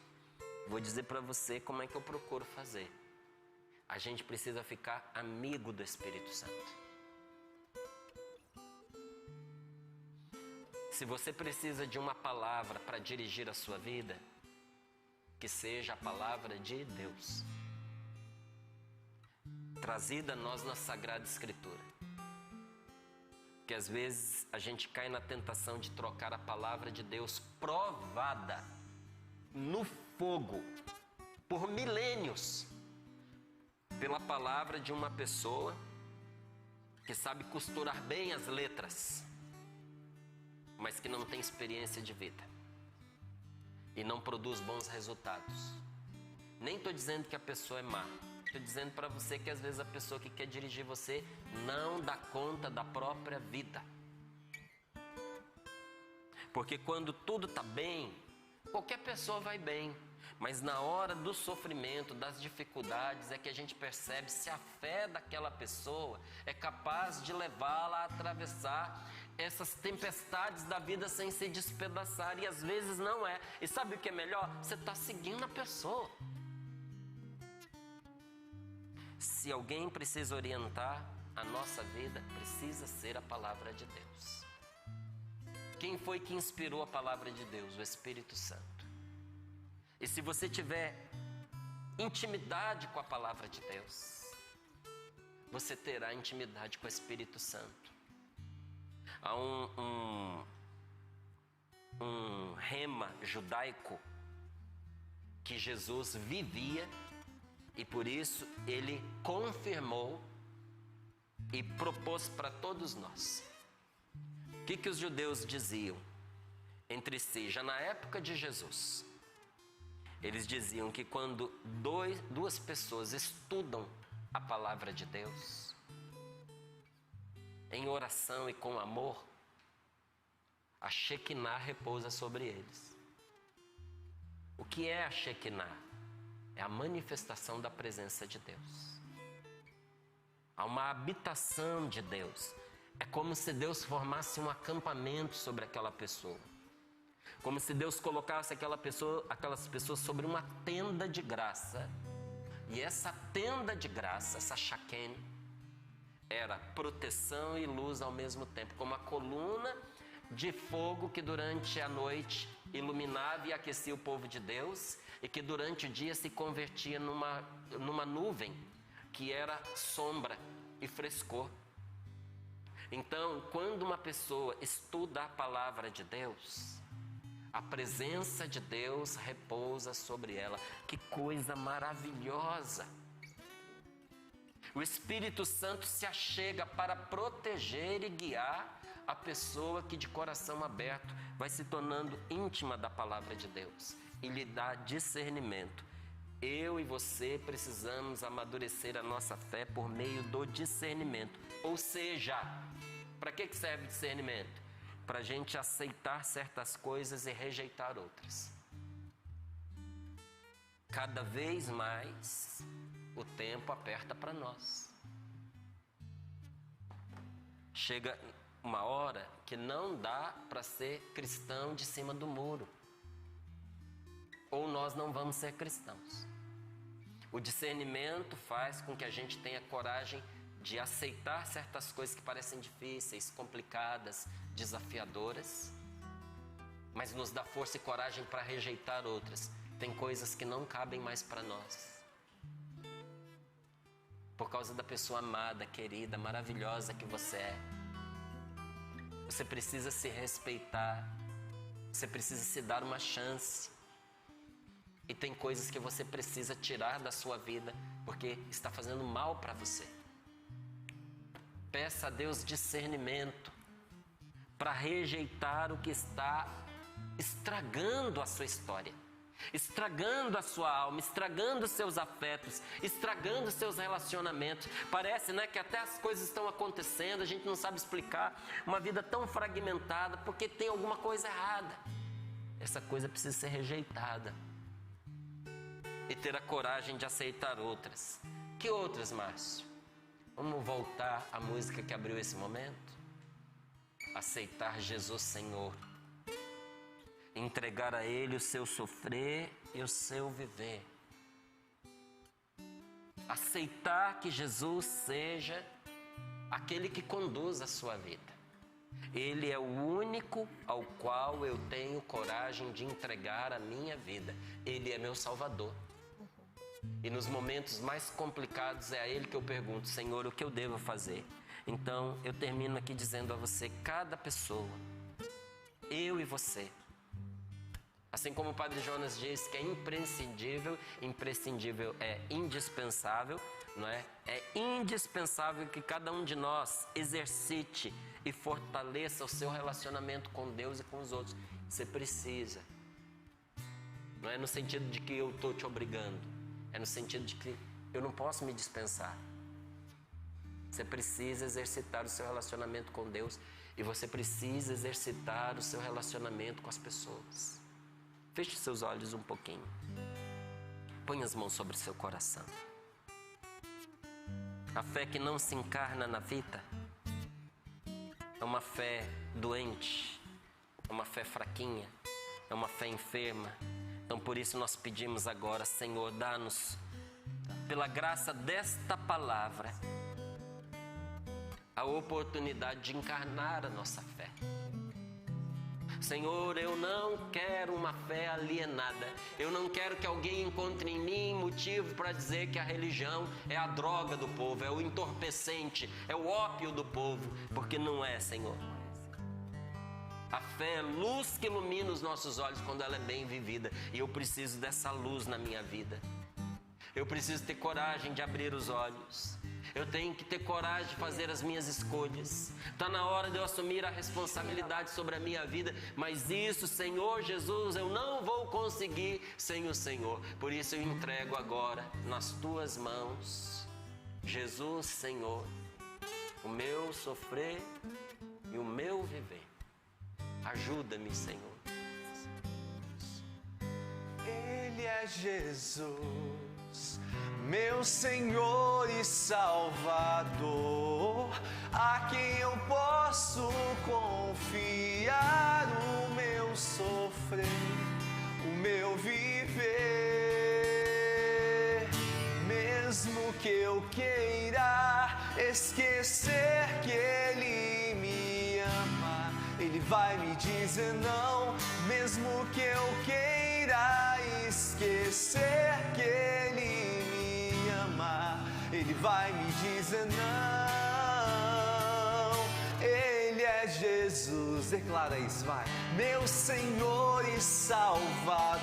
Vou dizer para você como é que eu procuro fazer. A gente precisa ficar amigo do Espírito Santo. Se você precisa de uma palavra para dirigir a sua vida, que seja a palavra de Deus, trazida a nós na Sagrada Escritura. Porque às vezes a gente cai na tentação de trocar a palavra de Deus provada no fogo por milênios pela palavra de uma pessoa que sabe costurar bem as letras, mas que não tem experiência de vida e não produz bons resultados. Nem estou dizendo que a pessoa é má, estou dizendo para você que às vezes a pessoa que quer dirigir você não dá conta da própria vida. Porque quando tudo está bem, qualquer pessoa vai bem. Mas na hora do sofrimento, das dificuldades, é que a gente percebe se a fé daquela pessoa é capaz de levá-la a atravessar essas tempestades da vida sem se despedaçar. E às vezes não é. E sabe o que é melhor? Você está seguindo a pessoa. Se alguém precisa orientar a nossa vida, precisa ser a palavra de Deus. Quem foi que inspirou a palavra de Deus? O Espírito Santo. E se você tiver intimidade com a palavra de Deus, você terá intimidade com o Espírito Santo. Há um rema judaico que Jesus vivia e por isso ele confirmou e propôs para todos nós. O que os judeus diziam entre si, já na época de Jesus? Eles diziam que quando duas pessoas estudam a palavra de Deus, em oração e com amor, a Shekinah repousa sobre eles. O que é a Shekinah? É a manifestação da presença de Deus. Há uma habitação de Deus. É como se Deus formasse um acampamento sobre aquela pessoa. Como se Deus colocasse aquelas pessoas sobre uma tenda de graça. E essa tenda de graça, essa Shekinah, era proteção e luz ao mesmo tempo. Como a coluna de fogo que durante a noite iluminava e aquecia o povo de Deus. E que durante o dia se convertia numa nuvem que era sombra e frescor. Então, quando uma pessoa estuda a palavra de Deus, a presença de Deus repousa sobre ela. Que coisa maravilhosa! O Espírito Santo se achega para proteger e guiar a pessoa que de coração aberto vai se tornando íntima da palavra de Deus e lhe dá discernimento. Eu e você precisamos amadurecer a nossa fé por meio do discernimento. Ou seja, para que serve discernimento? Para a gente aceitar certas coisas e rejeitar outras. Cada vez mais o tempo aperta para nós. Chega uma hora que não dá para ser cristão de cima do muro. Ou nós não vamos ser cristãos. O discernimento faz com que a gente tenha coragem de aceitar certas coisas que parecem difíceis, complicadas, desafiadoras, mas nos dá força e coragem para rejeitar outras. Tem coisas que não cabem mais para nós. Por causa da pessoa amada, querida, maravilhosa que você é. Você precisa se respeitar. Você precisa se dar uma chance. E tem coisas que você precisa tirar da sua vida porque está fazendo mal para você. Peça a Deus discernimento para rejeitar o que está estragando a sua história. estragando a sua alma, estragando os seus afetos, estragando os seus relacionamentos. Parece, né, que até as coisas estão acontecendo, a gente não sabe explicar. Uma vida tão fragmentada porque tem alguma coisa errada. Essa coisa precisa ser rejeitada e ter a coragem de aceitar outras. Que outras, Márcio? Vamos voltar à música que abriu esse momento? Aceitar Jesus Senhor. Entregar a Ele o seu sofrer e o seu viver. Aceitar que Jesus seja aquele que conduz a sua vida. Ele é o único ao qual eu tenho coragem de entregar a minha vida. Ele é meu Salvador. E nos momentos mais complicados é a Ele que eu pergunto: Senhor, o que eu devo fazer? Então eu termino aqui dizendo a você, cada pessoa, eu e você, assim como o Padre Jonas diz que é imprescindível, imprescindível é indispensável, não é? É indispensável que cada um de nós exercite e fortaleça o seu relacionamento com Deus e com os outros. Você precisa. Não é no sentido de que eu estou te obrigando, é no sentido de que eu não posso me dispensar. Você precisa exercitar o seu relacionamento com Deus e você precisa exercitar o seu relacionamento com as pessoas. Feche seus olhos um pouquinho. Põe as mãos sobre o seu coração. A fé que não se encarna na vida é uma fé doente, é uma fé fraquinha, é uma fé enferma. Então por isso nós pedimos agora, Senhor, dá-nos, pela graça desta palavra, a oportunidade de encarnar a nossa fé. Senhor, eu não quero uma fé alienada. Eu não quero que alguém encontre em mim motivo para dizer que a religião é a droga do povo, é o entorpecente, é o ópio do povo, porque não é, Senhor. A fé é luz que ilumina os nossos olhos quando ela é bem vivida. E eu preciso dessa luz na minha vida. Eu preciso ter coragem de abrir os olhos. Eu tenho que ter coragem de fazer as minhas escolhas. Está na hora de eu assumir a responsabilidade sobre a minha vida. Mas isso, Senhor Jesus, eu não vou conseguir sem o Senhor. Por isso eu entrego agora nas Tuas mãos, Jesus, Senhor, o meu sofrer e o meu viver. Ajuda-me, Senhor. Ele é Jesus, meu Senhor e Salvador, a quem eu posso confiar o meu sofrer, o meu viver. Mesmo que eu queira esquecer que Ele me ama, Ele vai me dizer não. Mesmo que eu queira esquecer que Ele me ama, Ele vai me dizer não. Ele é Jesus, declara isso, vai. Meu Senhor e Salvador,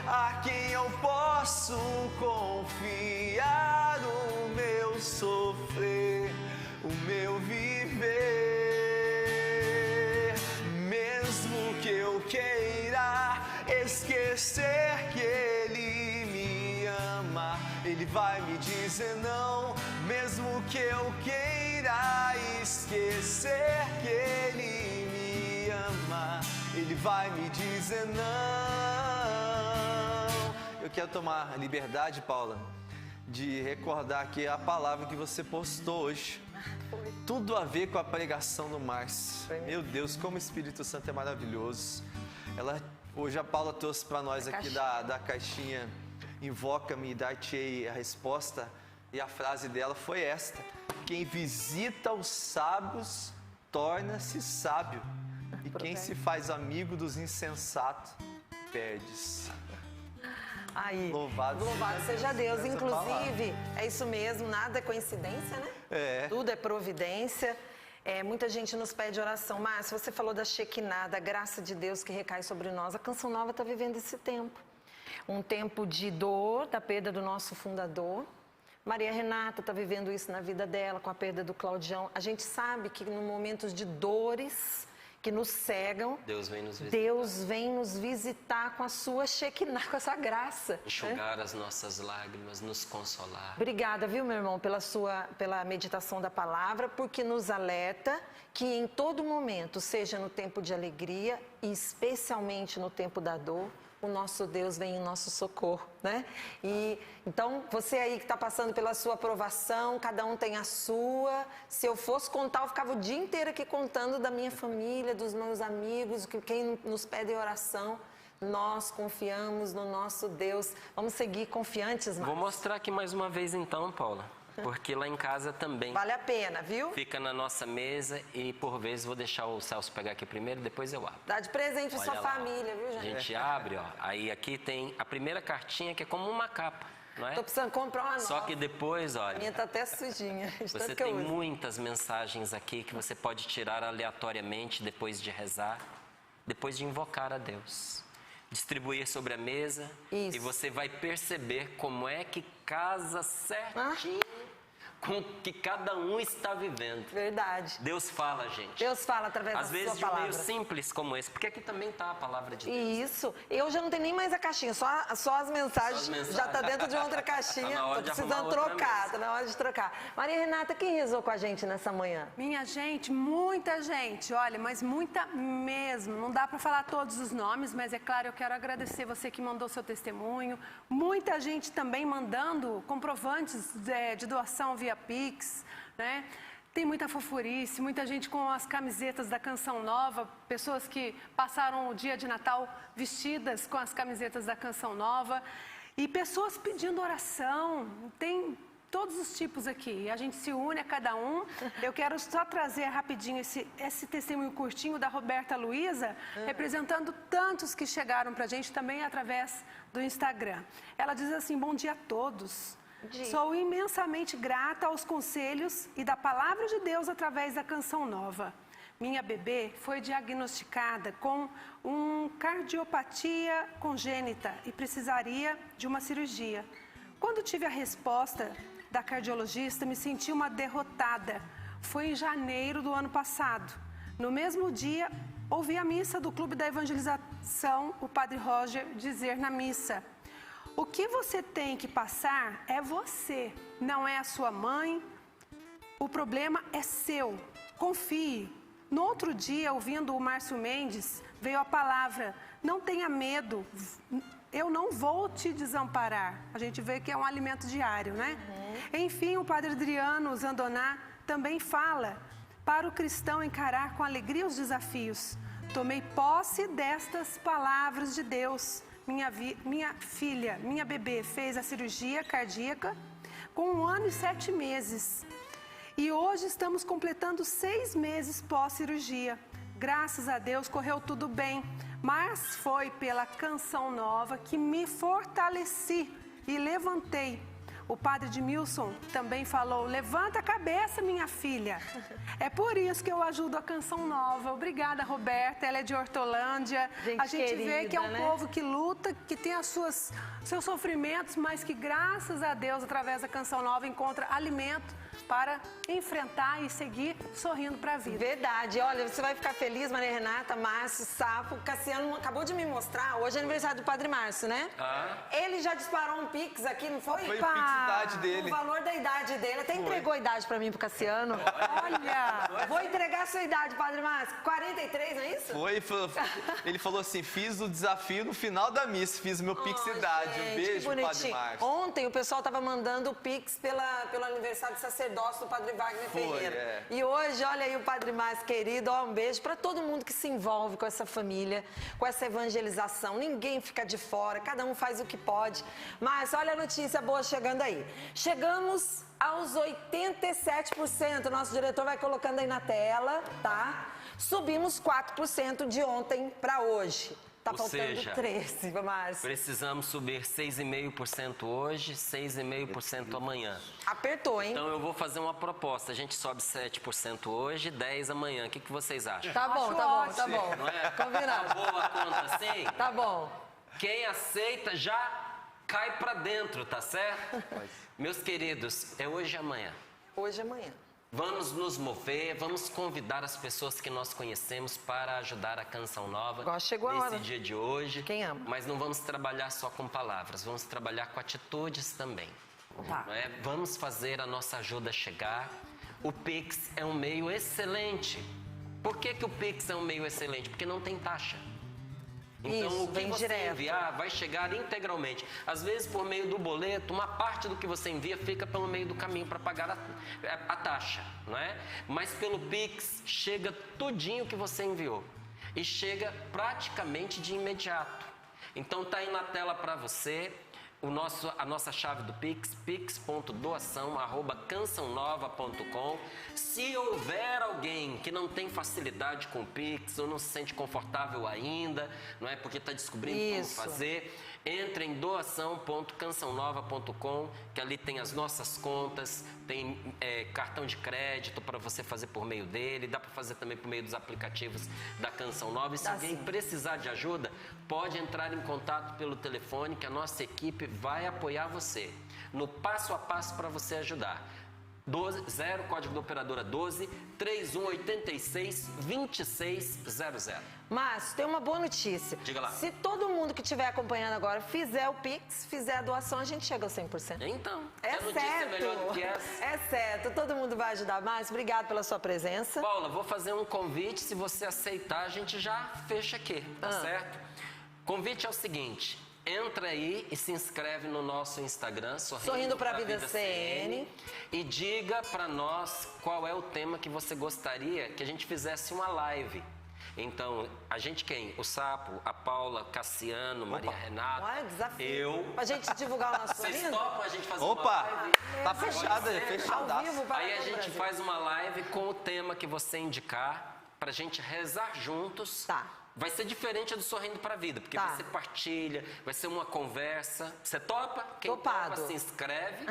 a quem eu posso confiar o meu sofrer, o meu viver. Mesmo que eu queira esquecer que Ele me ama, Ele vai me dizer não. Mesmo que eu queira esquecer que Ele me ama, Ele vai me dizer não. Eu quero tomar a liberdade, Paula, de recordar aqui a palavra que você postou hoje. Tudo a ver com a pregação do Márcio. Meu Deus, como o Espírito Santo é maravilhoso. Hoje a Paula trouxe para nós aqui da caixinha: invoca-me e dar-te-ei a resposta. E a frase dela foi esta: quem visita os sábios torna-se sábio, e quem se faz amigo dos insensatos perde-se. Aí, Louvado seja Deus. Essa Inclusive, palavra. é isso mesmo, nada é coincidência, né? É. Tudo é providência. Muita gente nos pede oração. Márcio, você falou da Shekinah, da graça de Deus que recai sobre nós. A Canção Nova está vivendo esse tempo. Um tempo de dor, da perda do nosso fundador. Maria Renata está vivendo isso na vida dela, com a perda do Claudião. A gente sabe que no momentos de dores que nos cegam, Deus vem nos visitar. Deus vem nos visitar com a sua Shekinah, com a sua graça. Né? Enxugar as nossas lágrimas, nos consolar. Obrigada, viu, meu irmão, pela meditação da palavra, porque nos alerta que em todo momento, seja no tempo de alegria e especialmente no tempo da dor, o nosso Deus vem em nosso socorro, né? E então, você aí que está passando pela sua aprovação, cada um tem a sua. Se eu fosse contar, eu ficava o dia inteiro aqui contando da minha família, dos meus amigos, quem nos pede oração. Nós confiamos no nosso Deus. Vamos seguir confiantes, Marcos? Vou mostrar aqui mais uma vez então, Paula. Porque lá em casa também Vale a pena, viu? fica na nossa mesa e por vezes vou deixar o Celso pegar aqui primeiro, depois eu abro. Dá de presente a Olha sua lá, família, viu, A gente? gente abre, ó. Aí aqui tem a primeira cartinha que é como uma capa, não é? Tô precisando comprar uma nova. Só que depois, A minha olha, tá até sujinha. de você tanto que eu tem uso. muitas mensagens aqui que você pode tirar aleatoriamente depois de rezar, depois de invocar a Deus. Distribuir sobre a mesa Isso. e você vai perceber como é que casa certinho com o que cada um está vivendo. Verdade. Deus fala, gente. Deus fala através Às da vezes sua de um meio palavra. simples como esse, porque aqui também está a palavra de Deus. Isso. Eu já não tenho nem mais a caixinha, só as mensagens. Só as mensagens. Já tá dentro de outra caixinha. Tá na hora Tô de precisando arrumar outra trocar, mesa. tá na hora de trocar. Maria Renata, quem rezou com a gente nessa manhã? Minha gente, muita gente, olha, mas muita mesmo. Não dá para falar todos os nomes, mas é claro, eu quero agradecer você que mandou seu testemunho. Muita gente também mandando comprovantes de doação via Pix, né? Tem muita fofurice, muita gente com as camisetas da Canção Nova, pessoas que passaram o dia de Natal vestidas com as camisetas da Canção Nova e pessoas pedindo oração. Tem todos os tipos aqui. A gente se une a cada um. Eu quero só trazer rapidinho esse testemunho curtinho da Roberta Luiza, representando tantos que chegaram pra gente também através do Instagram. Ela diz assim: bom dia a todos. Sou imensamente grata aos conselhos e da palavra de Deus através da Canção Nova. Minha bebê foi diagnosticada com cardiopatia congênita e precisaria de uma cirurgia. Quando tive a resposta da cardiologista, me senti uma derrotada. Foi em janeiro do ano passado. No mesmo dia, ouvi a missa do Clube da Evangelização, o Padre Roger dizer na missa: o que você tem que passar é você, não é a sua mãe. O problema é seu. Confie. No outro dia, ouvindo o Márcio Mendes, veio a palavra: não tenha medo, eu não vou te desamparar. A gente vê que é um alimento diário, né? Enfim, o Padre Adriano Zandoná também fala para o cristão encarar com alegria os desafios. Tomei posse destas palavras de Deus. Minha filha, minha bebê, fez a cirurgia cardíaca com 1 ano e 7 meses. E hoje estamos completando 6 meses pós-cirurgia. Graças a Deus correu tudo bem, mas foi pela Canção Nova que me fortaleci e levantei. O padre Edmilson também falou: levanta a cabeça, minha filha. É por isso que eu ajudo a Canção Nova. Obrigada, Roberta. Ela é de Hortolândia. A gente vê que é um povo que luta, que tem seus sofrimentos, mas que, graças a Deus, através da Canção Nova, encontra alimento para enfrentar e seguir sorrindo para a vida. Verdade. Olha, você vai ficar feliz, Maria Renata, Márcio, Sapo. Cassiano acabou de me mostrar. Hoje é aniversário do Padre Márcio, né? Ele já disparou um Pix aqui, não foi? Foi o Pix idade dele. O valor da idade dele. Até entregou a idade para mim, pro Cassiano. Olha! Vou entregar a sua idade, Padre Márcio. 43, não é isso? Ele falou assim: fiz o desafio no final da missa, fiz o meu Pix idade. Gente, Um que beijo, Padre bonitinho. Márcio. Ontem o pessoal tava mandando o Pix pelo aniversário de sacerdócio do Padre Wagner Ferreira. E hoje, olha aí o Padre Márcio querido, ó, um beijo para todo mundo que se envolve com essa família, com essa evangelização. Ninguém fica de fora, cada um faz o que pode. Mas olha a notícia boa chegando aí. Chegamos aos 87%. Nosso diretor vai colocando aí na tela, tá? Subimos 4% de ontem para hoje. Tá Ou faltando seja, 13, Márcio. Precisamos subir 6,5% hoje, 6,5% amanhã. Apertou, hein? Então eu vou fazer uma proposta. A gente sobe 7% hoje, 10% amanhã. O que vocês acham? Tá bom, tá bom, tá bom. Não é? Combinado. Uma boa conta assim? Tá bom. Quem aceita já cai pra dentro, tá certo? Meus queridos, é hoje e amanhã. Hoje e amanhã. Vamos nos mover, vamos convidar as pessoas que nós conhecemos para ajudar a Canção Nova Agora chegou a nesse hora. dia de hoje. Quem ama? Mas não vamos trabalhar só com palavras, vamos trabalhar com atitudes também. Tá. Não é? Vamos fazer a nossa ajuda chegar. O Pix é um meio excelente. Por que o Pix é um meio excelente? Porque não tem taxa. Então, Isso, o que vem você direto. enviar vai chegar integralmente. Às vezes, por meio do boleto, uma parte do que você envia fica pelo meio do caminho para pagar a taxa, não é? Mas pelo Pix, chega tudinho que você enviou. E chega praticamente de imediato. Então, tá aí na tela para você a nossa chave do Pix, pix.doação@cançãonova.com. Se houver alguém que não tem facilidade com o Pix ou não se sente confortável ainda, não é porque está descobrindo Isso. como fazer, entre em doação.cançãonova.com, que ali tem as nossas contas, tem cartão de crédito para você fazer por meio dele, dá para fazer também por meio dos aplicativos da Canção Nova. E se Dá alguém sim. precisar de ajuda, pode entrar em contato pelo telefone que a nossa equipe vai apoiar você no passo a passo para você ajudar. 0, código da operadora 12 3186 2600. Márcio, tem uma boa notícia. Diga lá. Se todo mundo que estiver acompanhando agora fizer o Pix, fizer a doação, a gente chega aos 100%. Então, É a notícia certo. é melhor do que essa. É certo. Todo mundo vai ajudar. Márcio, obrigado pela sua presença. Paula, vou fazer um convite, se você aceitar, a gente já fecha aqui, tá certo? Convite é o seguinte, entra aí e se inscreve no nosso Instagram, Sorrindo pra Vida CN. e diga pra nós qual é o tema que você gostaria que a gente fizesse uma live. Então, a gente quem? O Sapo, a Paula, Cassiano, Maria Renata, Olha, desafio. eu. Pra gente divulgar o nosso Vocês Sorrindo? topam a gente fazer uma Opa, live? tá fechado, Ao fechadaço. vivo para Aí a todo o gente Brasil. faz uma live com o tema que você indicar pra gente rezar juntos. Tá. Vai ser diferente do Sorrindo pra Vida, porque Tá. você partilha, vai ser uma conversa. Você topa? Quem Topado. topa se inscreve,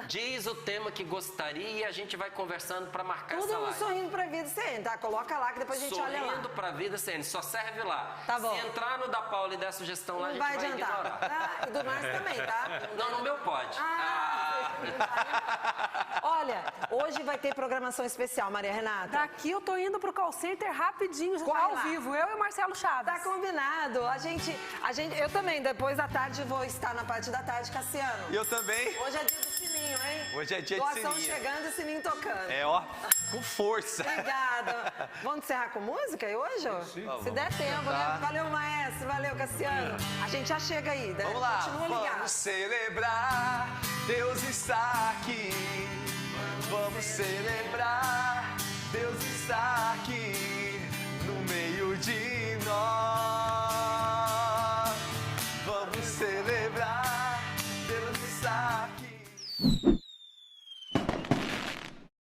diz o tema que gostaria e a gente vai conversando pra marcar Tudo essa no live. Sorrindo pra Vida CN, tá? Coloca lá que depois a gente olha Sorrindo lá. pra Vida, CN, só serve lá. Tá bom. Se entrar no da Paula e der sugestão lá, a Não gente vai vai adiantar. ignorar. Ah, e do Márcio também, tá? Não, no meu pode. Olha, hoje vai ter programação especial, Maria Renata. Daqui eu tô indo pro call center rapidinho, Corre ao lá. vivo. Eu e o Marcelo Chaves. Tá combinado. Eu também, depois da tarde, vou estar na parte da tarde, Cassiano. E eu também. Hoje é dia do sininho, hein? Hoje é dia de Doação sininho. chegando e sininho tocando. É, ó, com força. Obrigada. Vamos encerrar com música aí hoje? Sim. Se der tempo, né? Valeu, maestro. Valeu, Cassiano. A gente já chega aí, né? Vamos lá, Continua ligado. vamos celebrar, Deus está aqui. Vamos celebrar, Deus está aqui.